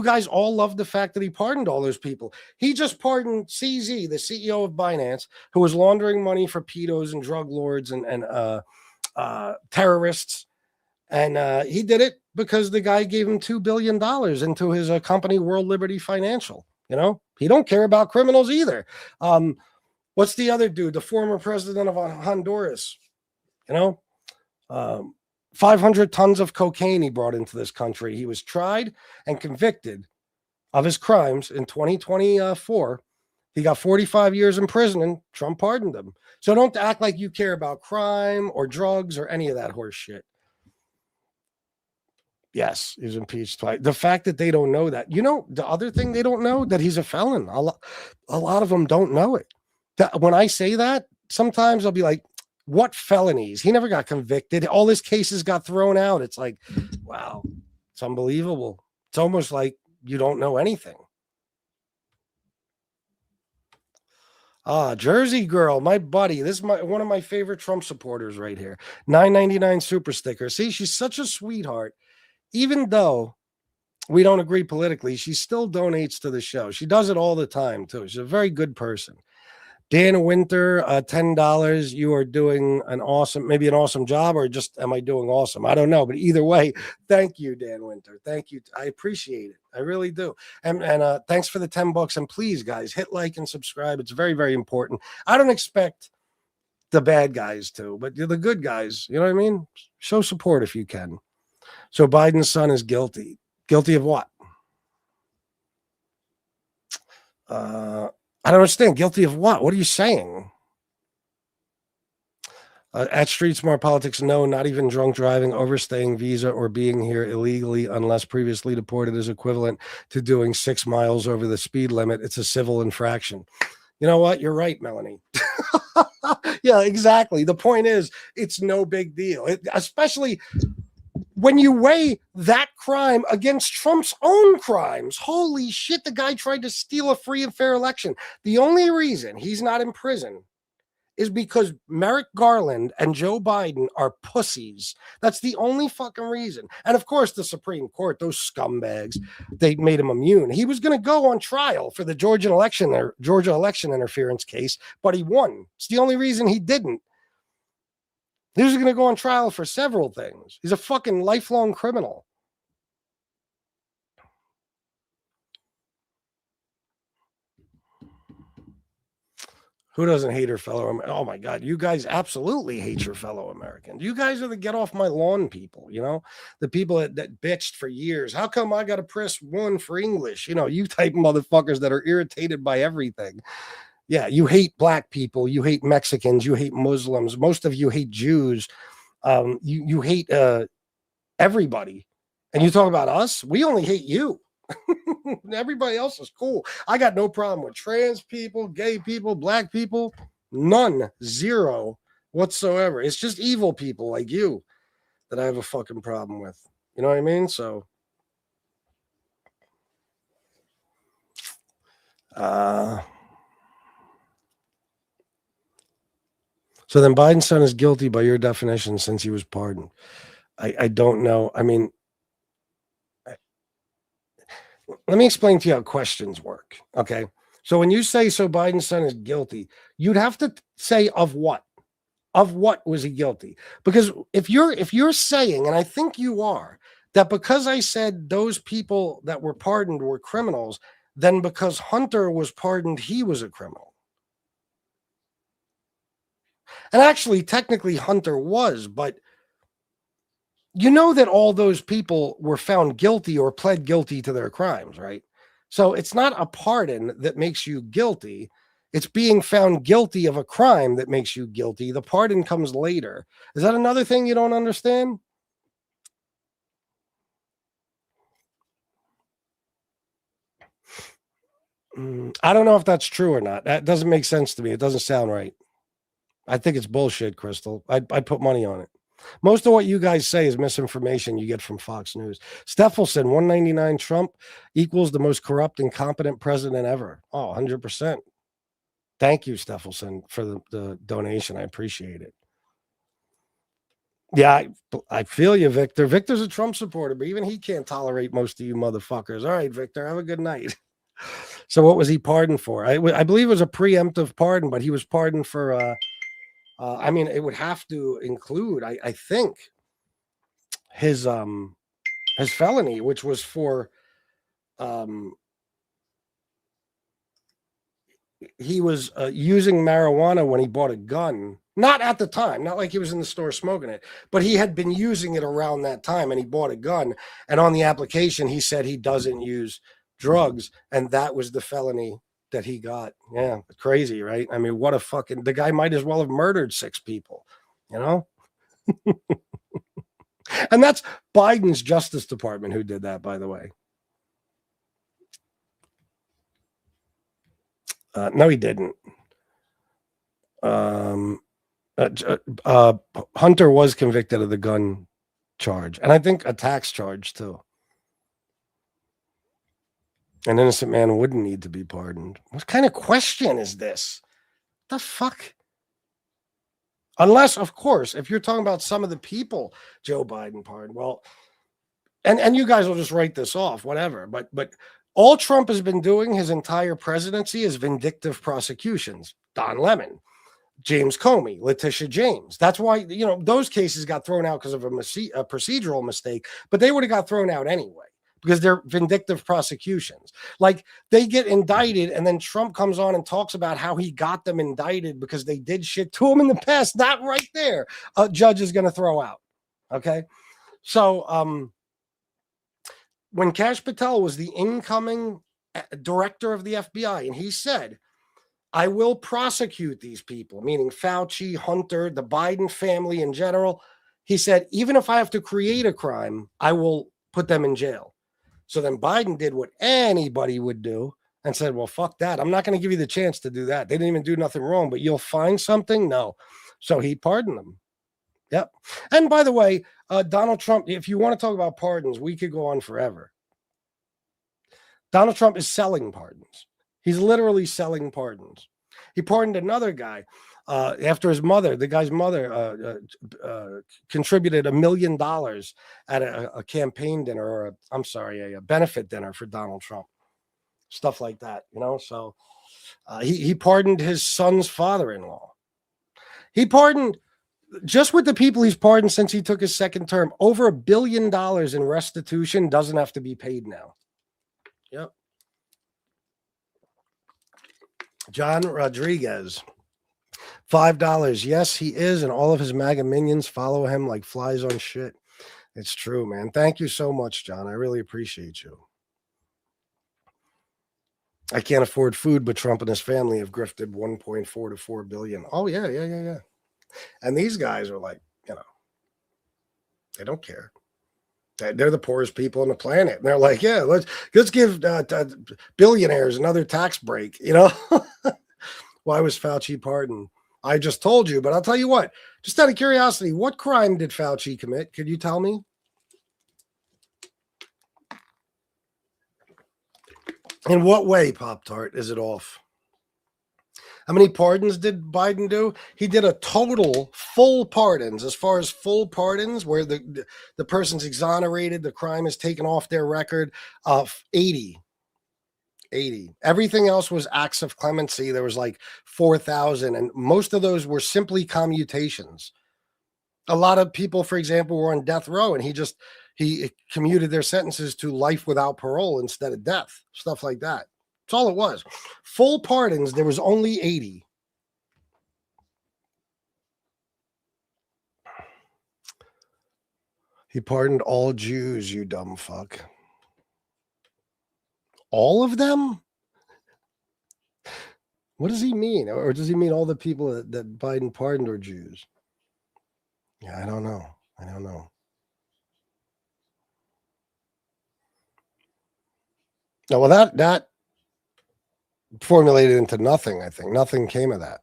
guys all love the fact that he pardoned all those people. He just pardoned CZ, the CEO of Binance, who was laundering money for pedos and drug lords and terrorists. And he did it because the guy gave him $2 billion into his company, World Liberty Financial. You know, he don't care about criminals either. What's the other dude? The former president of Honduras. You know, 500 tons of cocaine he brought into this country. He was tried and convicted of his crimes in 2024. He got 45 years in prison and Trump pardoned him. So don't act like you care about crime or drugs or any of that horse shit. Yes, he was impeached twice. The fact that they don't know that, the other thing they don't know, that he's a felon. A lot of them don't know it. When I say that, sometimes I'll be like, what felonies? He never got convicted. All his cases got thrown out. It's like, wow, it's unbelievable. It's almost like you don't know anything. Jersey Girl, my buddy. This is one of my favorite Trump supporters right here. $9.99 super sticker. See, she's such a sweetheart. Even though we don't agree politically, she still donates to the show. She does it all the time, too. She's a very good person. Dan Winter, $10. You are doing an awesome job, or just am I doing awesome? I don't know. But either way, thank you, Dan Winter. Thank you. I appreciate it. I really do. And thanks for the $10. And please, guys, hit like and subscribe. It's very, very important. I don't expect the bad guys to, but the good guys, you know what I mean? Show support if you can. So Biden's son is guilty. Guilty of what? I don't understand. Guilty of what? What are you saying? At Street Smart Politics, no, not even drunk driving, overstaying visa, or being here illegally unless previously deported is equivalent to doing 6 miles over the speed limit. It's a civil infraction. You know what? You're right, Melanie. Yeah, exactly. The point is, it's no big deal, especially when you weigh that crime against Trump's own crimes. Holy shit, the guy tried to steal a free and fair election. The only reason he's not in prison is because Merrick Garland and Joe Biden are pussies. That's the only fucking reason. And of course, the Supreme Court, those scumbags, they made him immune. He was going to go on trial for the Georgia election interference case, but he won. It's the only reason he didn't. He was going to go on trial for several things. He's a fucking lifelong criminal. Who doesn't hate her fellow? Oh my God, you guys absolutely hate your fellow Americans. You guys are the get off my lawn people, the people that bitched for years. How come I got to press 1 for English? You type motherfuckers that are irritated by everything. Yeah, you hate black people, you hate Mexicans, you hate Muslims. Most of you hate Jews. You hate everybody. And you talk about us? We only hate you. Everybody else is cool. I got no problem with trans people, gay people, black people. None. Zero whatsoever. It's just evil people like you that I have a fucking problem with. You know what I mean? So so then Biden's son is guilty by your definition since he was pardoned. I don't know. I mean, let me explain to you how questions work. Okay. So when you say so Biden's son is guilty, you'd have to say of what? Of what was he guilty? Because if you're saying, and I think you are, that because I said those people that were pardoned were criminals, then because Hunter was pardoned, he was a criminal. And actually, technically, Hunter was, but you know that all those people were found guilty or pled guilty to their crimes, right? So it's not a pardon that makes you guilty. It's being found guilty of a crime that makes you guilty. The pardon comes later. Is that another thing you don't understand? I don't know if that's true or not. That doesn't make sense to me. It doesn't sound right. I think it's bullshit, Crystal. I'd put money on it. Most of what you guys say is misinformation you get from Fox News. Steffelson, 199 Trump equals the most corrupt, incompetent president ever. Oh, 100%. Thank you, Steffelson, for the donation. I appreciate it. Yeah, I feel you, Victor. Victor's a Trump supporter, but even he can't tolerate most of you motherfuckers. All right, Victor, have a good night. So what was he pardoned for? I believe it was a preemptive pardon, but he was pardoned for I mean, it would have to include, I think, his felony, which was for he was using marijuana when he bought a gun. Not at the time, not like he was in the store smoking it, but he had been using it around that time, and he bought a gun. And on the application, he said he doesn't use drugs, and that was the felony that he got. Yeah, crazy, right? I mean, what a fucking, the guy might as well have murdered 6 people, you know? And that's Biden's Justice Department who did that, by the way. No, he didn't. Hunter was convicted of the gun charge, and I think a tax charge too. An innocent man wouldn't need to be pardoned. What kind of question is this? The fuck? Unless, of course, if you're talking about some of the people Joe Biden pardoned, well, and you guys will just write this off, whatever. But all Trump has been doing his entire presidency is vindictive prosecutions. Don Lemon, James Comey, Letitia James. That's why, those cases got thrown out because of a procedural mistake, but they would have got thrown out anyway because they're vindictive prosecutions. Like, they get indicted, and then Trump comes on and talks about how he got them indicted because they did shit to him in the past. That right there, a judge is going to throw out. Okay? So, when Kash Patel was the incoming director of the FBI, and he said, I will prosecute these people, meaning Fauci, Hunter, the Biden family in general. He said, even if I have to create a crime, I will put them in jail. So then Biden did what anybody would do and said, well, fuck that. I'm not going to give you the chance to do that. They didn't even do nothing wrong, but you'll find something? No. So he pardoned them. Yep. And by the way, Donald Trump, if you want to talk about pardons, we could go on forever. Donald Trump is selling pardons. He's literally selling pardons. He pardoned another guy after his mother, the guy's mother, contributed $1 million at a campaign dinner, or a benefit dinner for Donald Trump. Stuff like that, So he pardoned his son's father-in-law. He pardoned, just with the people he's pardoned since he took his second term, over $1 billion in restitution doesn't have to be paid now. Yep. John Rodriguez, $5. Yes, he is, and all of his MAGA minions follow him like flies on shit. It's true, man. Thank you so much, John. I really appreciate you. I can't afford food, but Trump and his family have grifted 1.4 to 4 billion. Oh, yeah. And these guys are like, they don't care. They're the poorest people on the planet. And they're like, yeah, let's give billionaires another tax break. Why was Fauci pardoned? I just told you, but I'll tell you what, just out of curiosity, what crime did Fauci commit? Could you tell me? In what way, Pop-Tart, is it off? How many pardons did Biden do? He did a total full pardons, as far as full pardons, where the person's exonerated, the crime is taken off their record, of 80. Everything else was acts of clemency. There was like 4,000, and most of those were simply commutations. A lot of people, for example, were on death row, and he commuted their sentences to life without parole instead of death, stuff like that. That's all it was. Full pardons, there was only 80. He pardoned all Jews, you dumb fuck. All of them? What does he mean? Or does he mean all the people that Biden pardoned are Jews? Yeah, I don't know. No, well, that formulated into nothing, I think. Nothing came of that.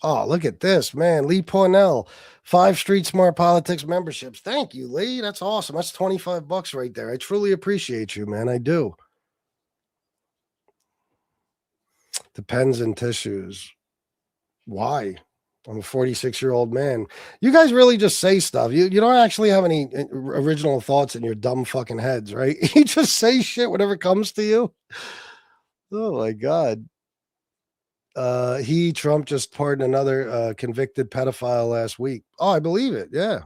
Oh, look at this, man. Lee Pornell, 5 Street Smart Politics memberships. Thank you, Lee. That's awesome. That's $25 right there. I truly appreciate you, man. I do. The pens and tissues. Why? I'm a 46-year-old man. You guys really just say stuff. You don't actually have any original thoughts in your dumb fucking heads, right? You just say shit whatever comes to you. Oh my God. Trump just pardoned another convicted pedophile last week. Oh, I believe it. Yeah.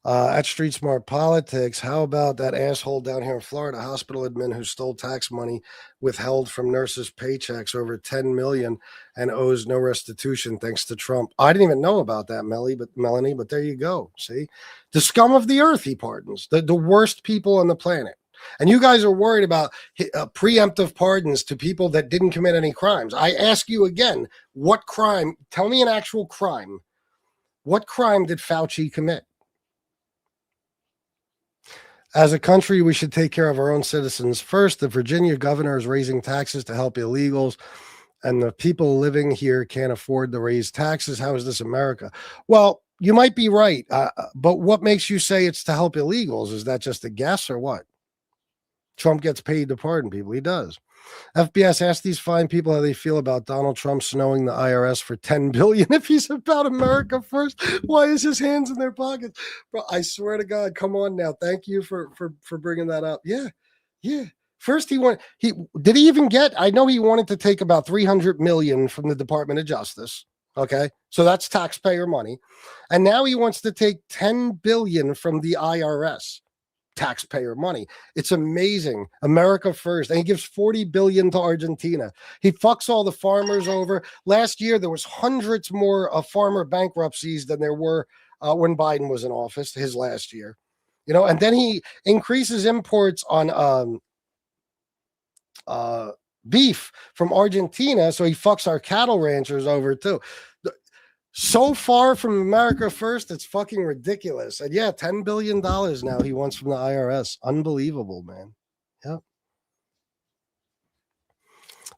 At Street Smart Politics, how about that asshole down here in Florida, hospital admin who stole tax money withheld from nurses' paychecks over 10 million and owes no restitution thanks to Trump? I didn't even know about that, Melanie, but there you go. See, the scum of the earth he pardons, the worst people on the planet. And you guys are worried about preemptive pardons to people that didn't commit any crimes. I ask you again, what crime? Tell me an actual crime. What crime did Fauci commit? As a country, we should take care of our own citizens first. The Virginia governor is raising taxes to help illegals, and the people living here can't afford to raise taxes. How is this America? Well, you might be right, but what makes you say it's to help illegals? Is that just a guess or what? Trump gets paid to pardon people. He does. FBS asked these fine people how they feel about Donald Trump snowing the IRS for $10 billion. If he's about America first, why is his hands in their pockets? Bro, I swear to God, come on now. Thank you for bringing that up. Yeah. First he did he even get, I know he wanted to take about 300 million from the Department of Justice. Okay. So that's taxpayer money. And now he wants to take 10 billion from the IRS. Taxpayer money. It's amazing. America first. And he gives 40 billion to Argentina. He fucks all the farmers over. Last year there was hundreds more farmer bankruptcies than there were when Biden was in office, his last year. And then he increases imports on beef from Argentina, so he fucks our cattle ranchers over too. So far from America first, it's fucking ridiculous. And yeah, $10 billion now he wants from the IRS. Unbelievable, man. Yeah.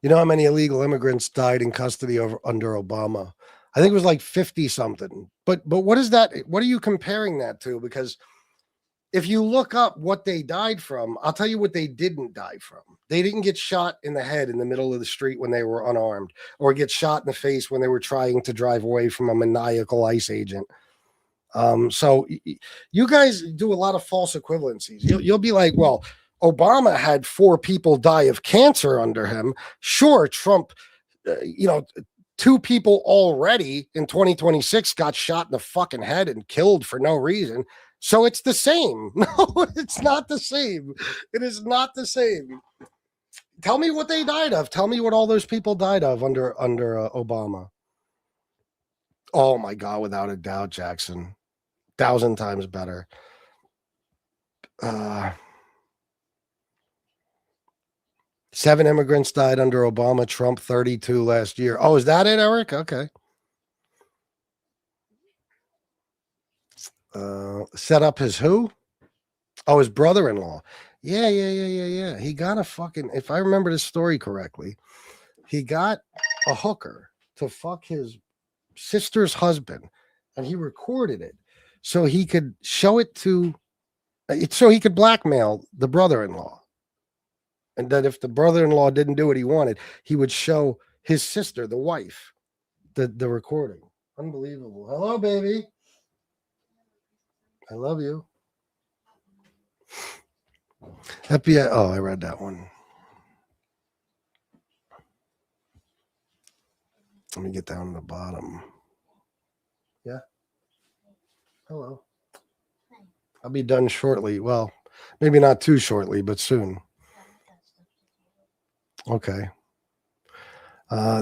You know how many illegal immigrants died in custody under Obama? I think it was like 50 something. But what is that? What are you comparing that to? Because if you look up what they died from, I'll tell you what they didn't die from. They didn't get shot in the head in the middle of the street when they were unarmed, or get shot in the face when they were trying to drive away from a maniacal ICE agent. So you guys do a lot of false equivalencies. You'll be like, well, Obama had 4 people die of cancer under him. Sure, Trump, 2 people already in 2026 got shot in the fucking head and killed for no reason. So it's the same. No, it's not the same. It is not the same. Tell me what they died of. Tell me what all those people died of under Obama. Oh my God, without a doubt, Jackson. 1,000 times better. 7 immigrants died under Obama, Trump 32 last year. Oh, is that it, Eric? Okay. Set up his who? Oh, his brother-in-law. Yeah. He got a fucking, if I remember the story correctly, he got a hooker to fuck his sister's husband, and he recorded it so he could show it to, so he could blackmail the brother-in-law. And that if the brother-in-law didn't do what he wanted, he would show his sister, the wife, the recording. Unbelievable. Hello, baby. I love you. FBI. Oh, I read that one. Let me get down to the bottom. Yeah. Hello. I'll be done shortly. Well, maybe not too shortly, but soon. Okay.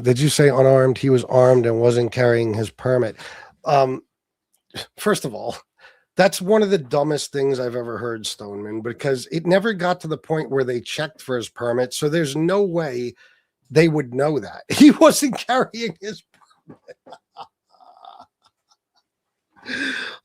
Did you say unarmed? He was armed and wasn't carrying his permit. First of all, that's one of the dumbest things I've ever heard, Stoneman, because it never got to the point where they checked for his permit. So there's no way they would know that. He wasn't carrying his permit.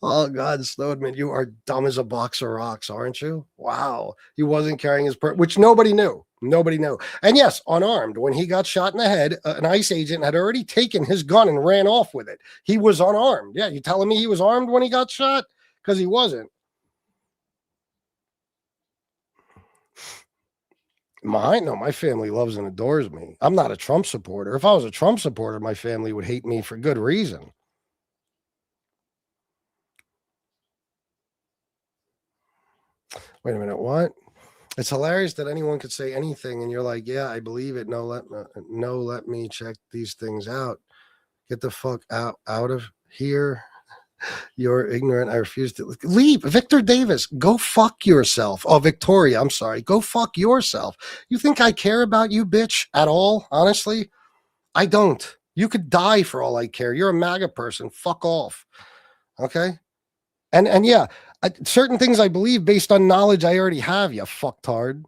Oh, God, Stoneman, you are dumb as a box of rocks, aren't you? Wow. He wasn't carrying his permit, which nobody knew. Nobody knew. And yes, unarmed. When he got shot in the head, an ICE agent had already taken his gun and ran off with it. He was unarmed. Yeah, you telling me he was armed when he got shot? Because he wasn't. My family loves and adores me. I'm not a Trump supporter. If I was a Trump supporter, my family would hate me for good reason. Wait a minute, what? It's hilarious that anyone could say anything and you're like, yeah, I believe it. No, let me check these things out. Get the fuck out of here. You're ignorant. I refuse to leave. Victor Davis, go fuck yourself. Oh, Victoria, I'm sorry. Go fuck yourself. You think I care about you, bitch, at all? Honestly, I don't. You could die for all I care. You're a MAGA person. Fuck off. Okay? And yeah, certain things I believe based on knowledge I already have, you fucktard.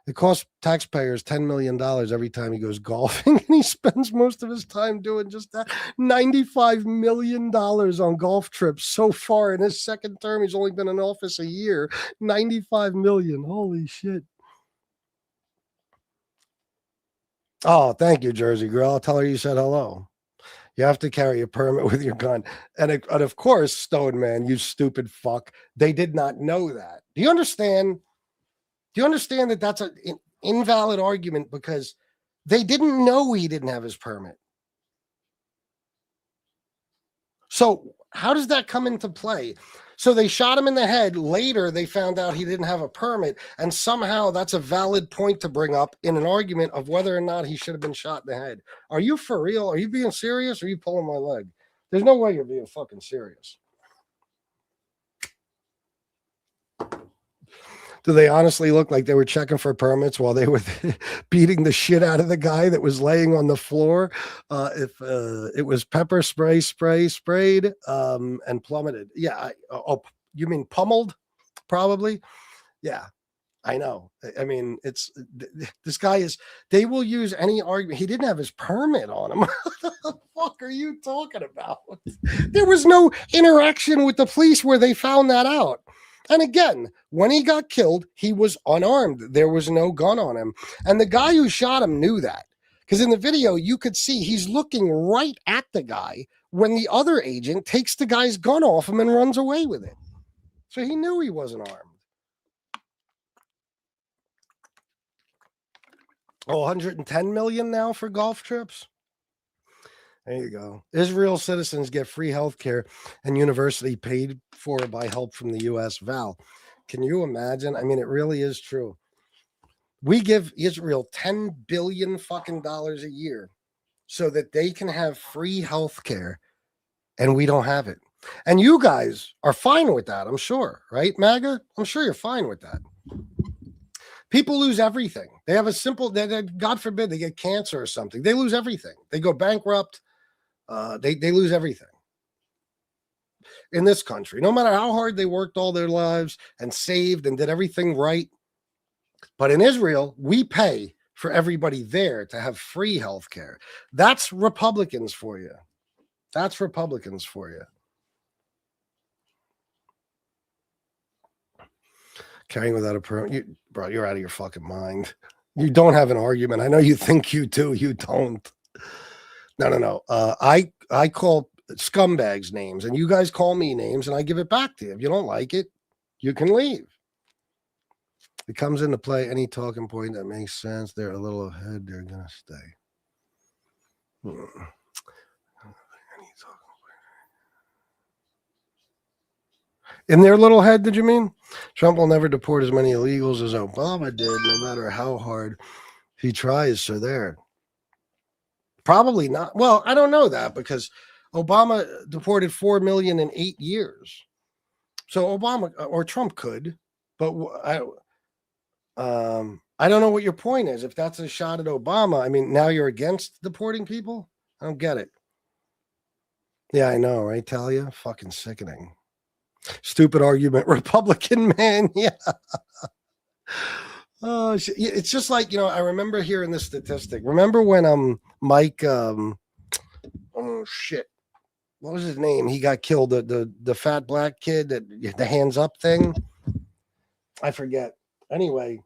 It costs taxpayers $10 million every time he goes golfing, and he spends most of his time doing just that. $95 million on golf trips so far in his second term. He's only been in office a year. $95 million. Holy shit. Oh, thank you, Jersey girl. I'll tell her you said hello. You have to carry a permit with your gun. And of course, Stone Man, you stupid fuck, they did not know that. Do you understand? Do you understand that that's an invalid argument because they didn't know he didn't have his permit? So how does that come into play? So they shot him in the head. Later, they found out he didn't have a permit. And somehow that's a valid point to bring up in an argument of whether or not he should have been shot in the head. Are you for real? Are you being serious? Or are you pulling my leg? There's no way you're being fucking serious. Do they honestly look like they were checking for permits while they were beating the shit out of the guy that was laying on the floor? If it was pepper sprayed and plummeted. Yeah. You mean pummeled? Probably. Yeah. I know. I mean, this guy is, they will use any argument. He didn't have his permit on him. What the fuck are you talking about? There was no interaction with the police where they found that out. And again, when he got killed, he was unarmed. There was no gun on him. And the guy who shot him knew that. Because in the video, you could see he's looking right at the guy when the other agent takes the guy's gun off him and runs away with it. So he knew he wasn't armed. Oh, 110 million now for golf trips? There you go. Israel citizens get free health care and university paid for by help from the U.S. Val, can you imagine? I mean, it really is true. We give Israel $10 billion fucking dollars a year so that they can have free health care, and we don't have it. And you guys are fine with that, I'm sure, right, MAGA? I'm sure you're fine with that. People lose everything. They have a simple, God forbid, they get cancer or something. They lose everything. They go bankrupt. They lose everything in this country, no matter how hard they worked all their lives and saved and did everything right. But in Israel, we pay for everybody there to have free health care. That's Republicans for you. That's Republicans for you. Carrying without a permit, bro, you're out of your fucking mind. You don't have an argument. I know you think you do. You don't. No. I call scumbags names, and you guys call me names, and I give it back to you. If you don't like it, you can leave. It comes into play any talking point that makes sense. They're a little ahead. They're gonna stay. In their little head, did you mean? Trump will never deport as many illegals as Obama did, no matter how hard he tries. So there. Probably not. Well, I don't know that because Obama deported 4 million in 8 years. So Obama or Trump could, but I don't know what your point is. If that's a shot at Obama, I mean, now you're against deporting people? I don't get it. Yeah, I know, right, Talia? Fucking sickening. Stupid argument, Republican man. Yeah. Oh, it's just like, I remember hearing this statistic. Remember when Mike oh shit, what was his name? He got killed. The fat black kid, that the hands up thing. I forget. Anyway,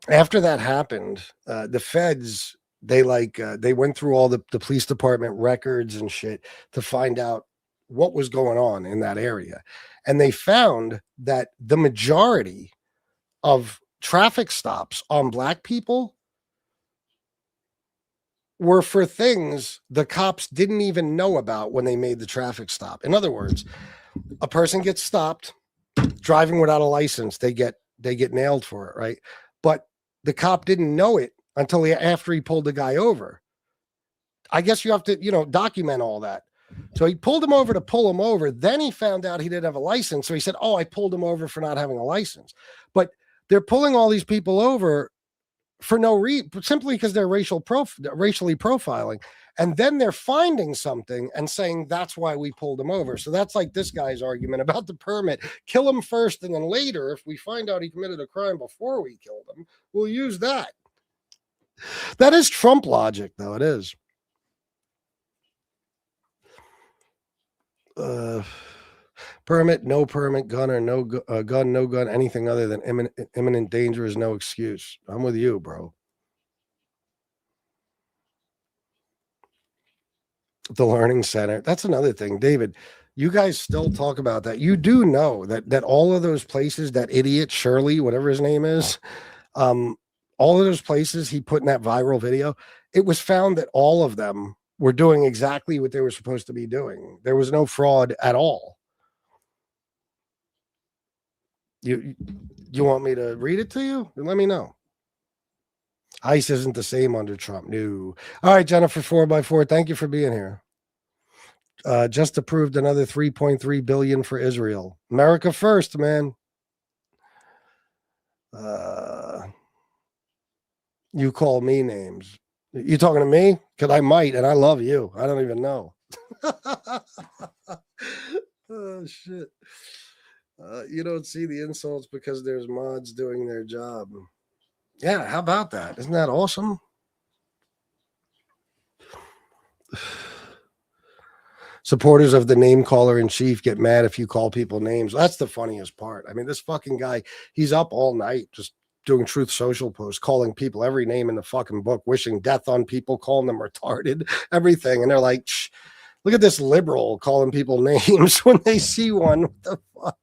after that happened, the feds they went through all the police department records and shit to find out what was going on in that area, and they found that the majority of traffic stops on black people were for things the cops didn't even know about when they made the traffic stop. In other words, a person gets stopped driving without a license. They get nailed for it, right? But the cop didn't know it until after he pulled the guy over. I guess you have to, document all that. So he pulled him over to pull him over. Then he found out he didn't have a license. So he said, oh, I pulled him over for not having a license. But they're pulling all these people over for no reason, simply because they're racially profiling. And then they're finding something and saying that's why we pulled him over. So that's like this guy's argument about the permit. Kill him first, and then later, if we find out he committed a crime before we killed him, we'll use that. That is Trump logic, though. It is. Permit, no permit, gun or no gun, no gun, anything other than imminent danger is no excuse. I'm with you, bro. The Learning Center. That's another thing, David. You guys still talk about that. You do know that all of those places, that idiot Shirley, whatever his name is, all of those places he put in that viral video, it was found that all of them were doing exactly what they were supposed to be doing. There was no fraud at all. You want me to read it to you? Let me know. ICE isn't the same under Trump. No. All right, Jennifer 4x4. Thank you for being here. Just approved another $3.3 billion for Israel. America first, man. You call me names. You talking to me? Because I might, and I love you. I don't even know. Oh, shit. You don't see the insults because there's mods doing their job. Yeah, how about that? Isn't that awesome? Supporters of the name caller in chief get mad if you call people names. That's the funniest part. I mean, this fucking guy, he's up all night just doing Truth Social posts, calling people every name in the fucking book, wishing death on people, calling them retarded, everything. And they're like, shh, look at this liberal calling people names when they see one. What the fuck?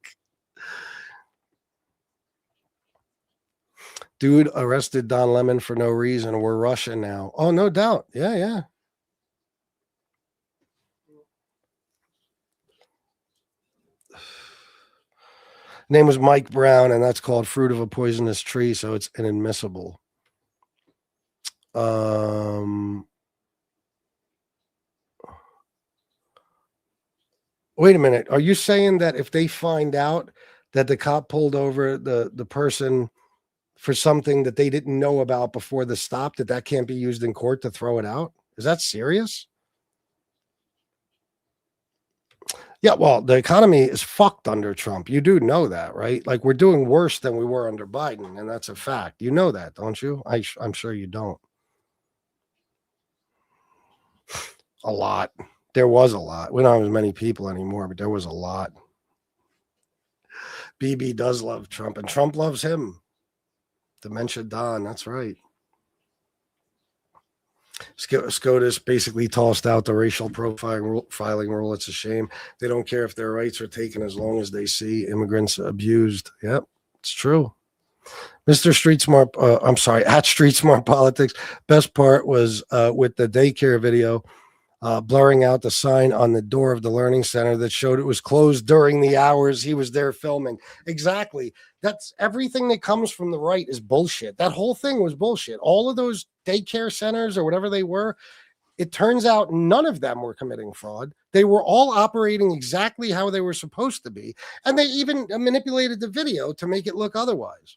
Dude arrested Don Lemon for no reason. We're Russian now. Oh, no doubt. Yeah. Name was Mike Brown, and that's called Fruit of a Poisonous Tree, so it's inadmissible. Wait a minute. Are you saying that if they find out that the cop pulled over the person for something that they didn't know about before the stop, that can't be used in court to throw it out? Is that serious? Yeah, well, the economy is fucked under Trump. You do know that, right? Like, we're doing worse than we were under Biden, and that's a fact. You know that, don't you? I'm sure you don't. A lot. There was a lot. We don't have as many people anymore, but there was a lot. BB does love Trump, and Trump loves him. Dementia Don, that's right. SCOTUS basically tossed out the racial profiling rule. It's a shame. They don't care if their rights are taken as long as they see immigrants abused. Yep, it's true. Mr. Street Smart, at Street Smart Politics, best part was with the daycare video, blurring out the sign on the door of the learning center that showed it was closed during the hours he was there filming. Exactly. That's everything that comes from the right is bullshit. That whole thing was bullshit. All of those daycare centers or whatever they were, it turns out none of them were committing fraud. They were all operating exactly how they were supposed to be. And they even manipulated the video to make it look otherwise.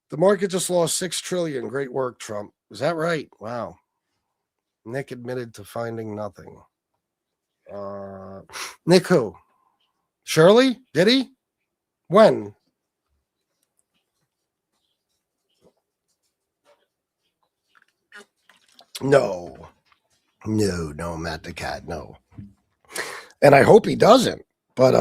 The market just lost $6 trillion. Great work, Trump. Is that right? Wow. Nick admitted to finding nothing. Nick who? Shirley? Did he? When? No, Matt the Cat, no. And I hope he doesn't. But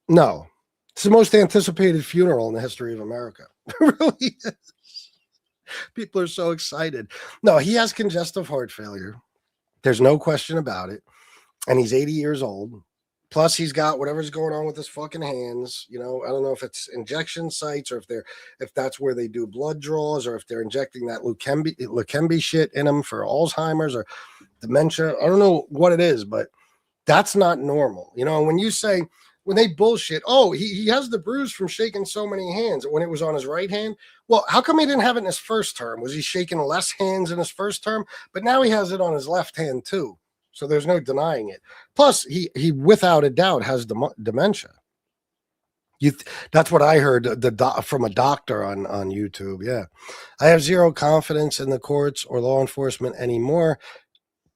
no. It's the most anticipated funeral in the history of America. It really is. People are so excited. No, he has congestive heart failure. There's no question about it. And he's 80 years old. Plus, he's got whatever's going on with his fucking hands. You know, I don't know if it's injection sites or if that's where they do blood draws or if they're injecting that Leqembi shit in him for Alzheimer's or dementia. I don't know what it is, but that's not normal. You know, when you say when they bullshit, oh, he has the bruise from shaking so many hands when it was on his right hand. Well, how come he didn't have it in his first term? Was he shaking less hands in his first term? But now he has it on his left hand too. So there's no denying it. Plus, he without a doubt has dementia. That's what I heard from a doctor on YouTube. Yeah. I have zero confidence in the courts or law enforcement anymore.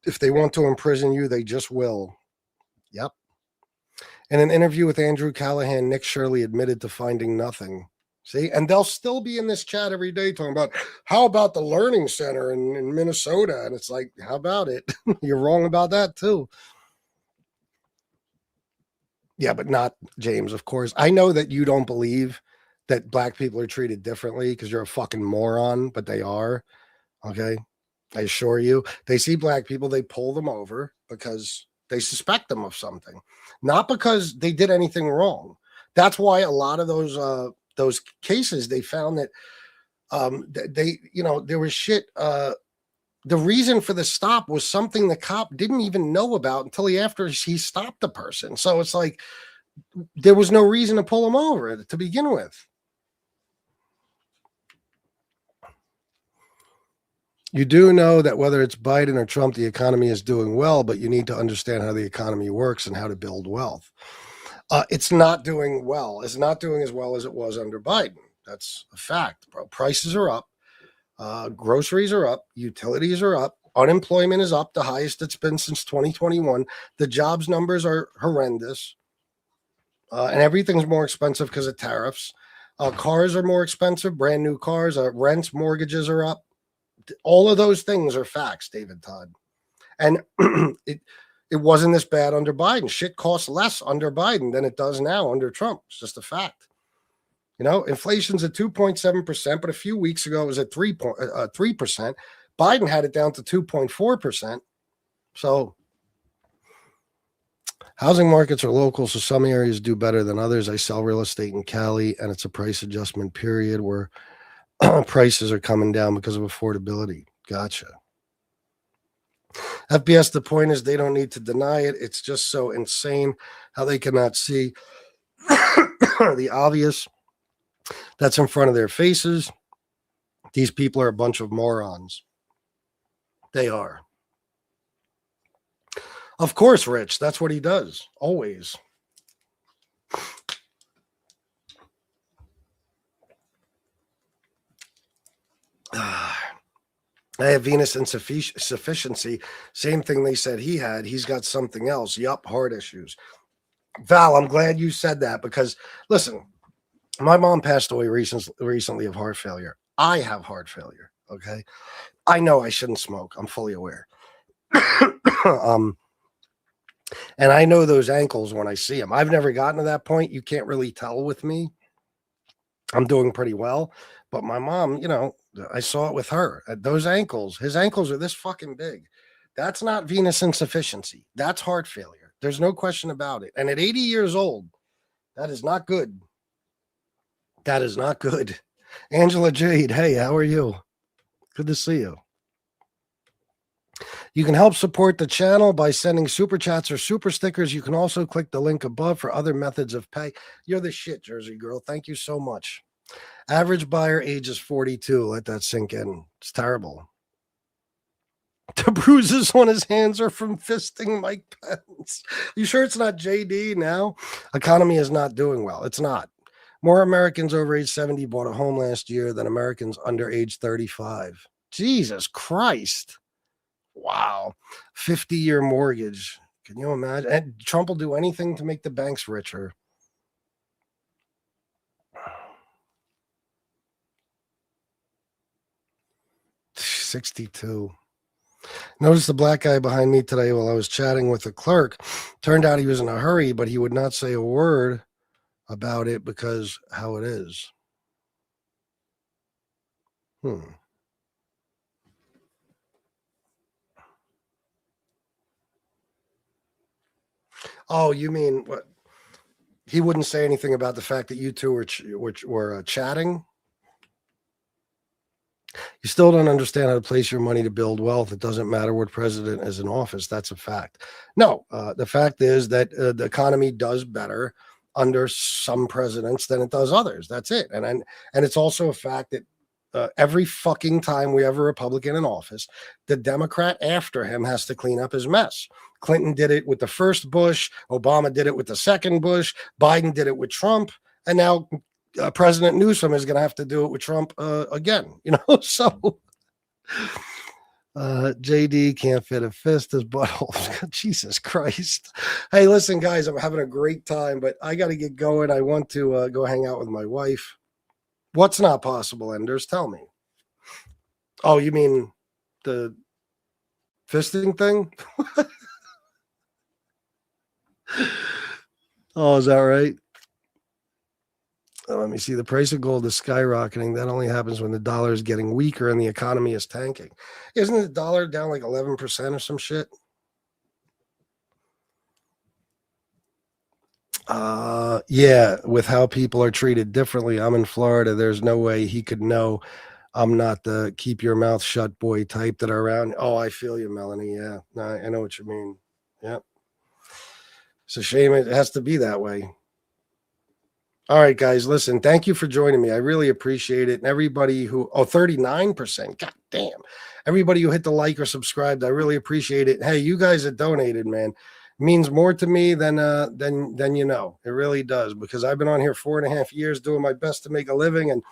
If they want to imprison you, they just will. Yep. In an interview with Andrew Callahan, Nick Shirley admitted to finding nothing. See, and they'll still be in this chat every day talking about how about the Learning Center in Minnesota? And it's like, how about it? You're wrong about that too. Yeah, but not James, of course. I know that you don't believe that black people are treated differently because you're a fucking moron, but they are. Okay. I assure you, they see black people, they pull them over because they suspect them of something, not because they did anything wrong. That's why a lot of those cases, they found that there was shit. The reason for the stop was something the cop didn't even know about until after he stopped the person. So it's like there was no reason to pull him over to begin with. You do know that whether it's Biden or Trump, the economy is doing well, but you need to understand how the economy works and how to build wealth. It's not doing well. It's not doing as well as it was under Biden. That's a fact, bro. Prices are up. Groceries are up. Utilities are up. Unemployment is up, the highest it's been since 2021. The jobs numbers are horrendous. And everything's more expensive because of tariffs. Cars are more expensive, brand new cars. Rents, mortgages are up. All of those things are facts, David Todd. And it wasn't this bad under Biden. Shit costs less under Biden than it does now under Trump. It's just a fact. You know, inflation's at 2.7%, but a few weeks ago it was at 3%. Biden had it down to 2.4%. So housing markets are local, so some areas do better than others. I sell real estate in Cali, and it's a price adjustment period where prices are coming down because of affordability. Gotcha. FBS, the point is they don't need to deny it. It's just so insane how they cannot see the obvious that's in front of their faces. These people are a bunch of morons. They are. Of course, Rich. That's what he does. Always. I have Venus insufficiency. Same thing they said he had. He's got something else. Yup, heart issues. Val, I'm glad you said that because, listen, my mom passed away recently of heart failure. I have heart failure, okay? I know I shouldn't smoke. I'm fully aware. And I know those ankles when I see them. I've never gotten to that point. You can't really tell with me. I'm doing pretty well. But my mom, you know, I saw it with her. Those ankles, his ankles are this fucking big. That's not venous insufficiency. That's heart failure. There's no question about it. And at 80 years old, that is not good. That is not good. Angela Jade, hey, how are you? Good to see you. You can help support the channel by sending super chats or super stickers. You can also click the link above for other methods of pay. You're the shit, Jersey girl. Thank you so much. Average buyer age is 42. Let that sink in. It's terrible. The bruises on his hands are from fisting Mike Pence. You sure it's not JD now? Economy is not doing well. It's not. More Americans over age 70 bought a home last year than Americans under age 35. Jesus Christ. Wow. 50-year mortgage. Can you imagine? And Trump will do anything to make the banks richer. $62. Notice the black guy behind me today while I was chatting with a clerk. Turned out he was in a hurry, but he would not say a word about it because how it is. Oh, you mean what? He wouldn't say anything about the fact that you two were chatting? You still don't understand how to place your money to build wealth. It doesn't matter what president is in office. That's a fact. No, the fact is that the economy does better under some presidents than it does others. That's it. And it's also a fact that every fucking time we have a Republican in office, the Democrat after him has to clean up his mess. Clinton did it with the first Bush. Obama did it with the second Bush. Biden did it with Trump. And now President Newsom is going to have to do it with Trump again. So JD can't fit a fist his butthole. Jesus Christ. Hey, listen, guys, I'm having a great time, but I got to get going. I want to go hang out with my wife. What's not possible, Enders? Tell me. Oh, you mean the fisting thing? Oh, is that right? Let me see. The price of gold is skyrocketing. That only happens when the dollar is getting weaker and the economy is tanking. Isn't the dollar down like 11% or some shit? Yeah, with how people are treated differently. I'm in Florida. There's no way he could know I'm not the keep your mouth shut boy type that are around. Oh, I feel you, Melanie. Yeah, I know what you mean. Yeah. It's a shame it has to be that way. All right, guys, listen, thank you for joining me. I really appreciate it. And everybody who, 39%, god damn. Everybody who hit the like or subscribed, I really appreciate it. Hey, you guys that donated, man, means more to me than you know. It really does, because I've been on here 4.5 years doing my best to make a living, and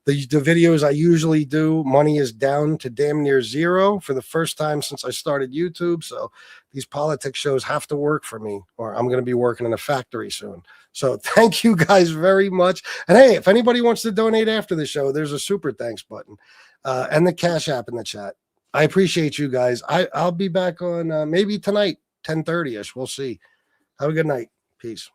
the videos I usually do, money is down to damn near zero for the first time since I started YouTube. So these politics shows have to work for me, or I'm going to be working in a factory soon. So thank you guys very much. And hey, if anybody wants to donate after the show, there's a super thanks button and the Cash App in the chat. I appreciate you guys. I'll be back on maybe tonight, 10:30ish. We'll see. Have a good night. Peace.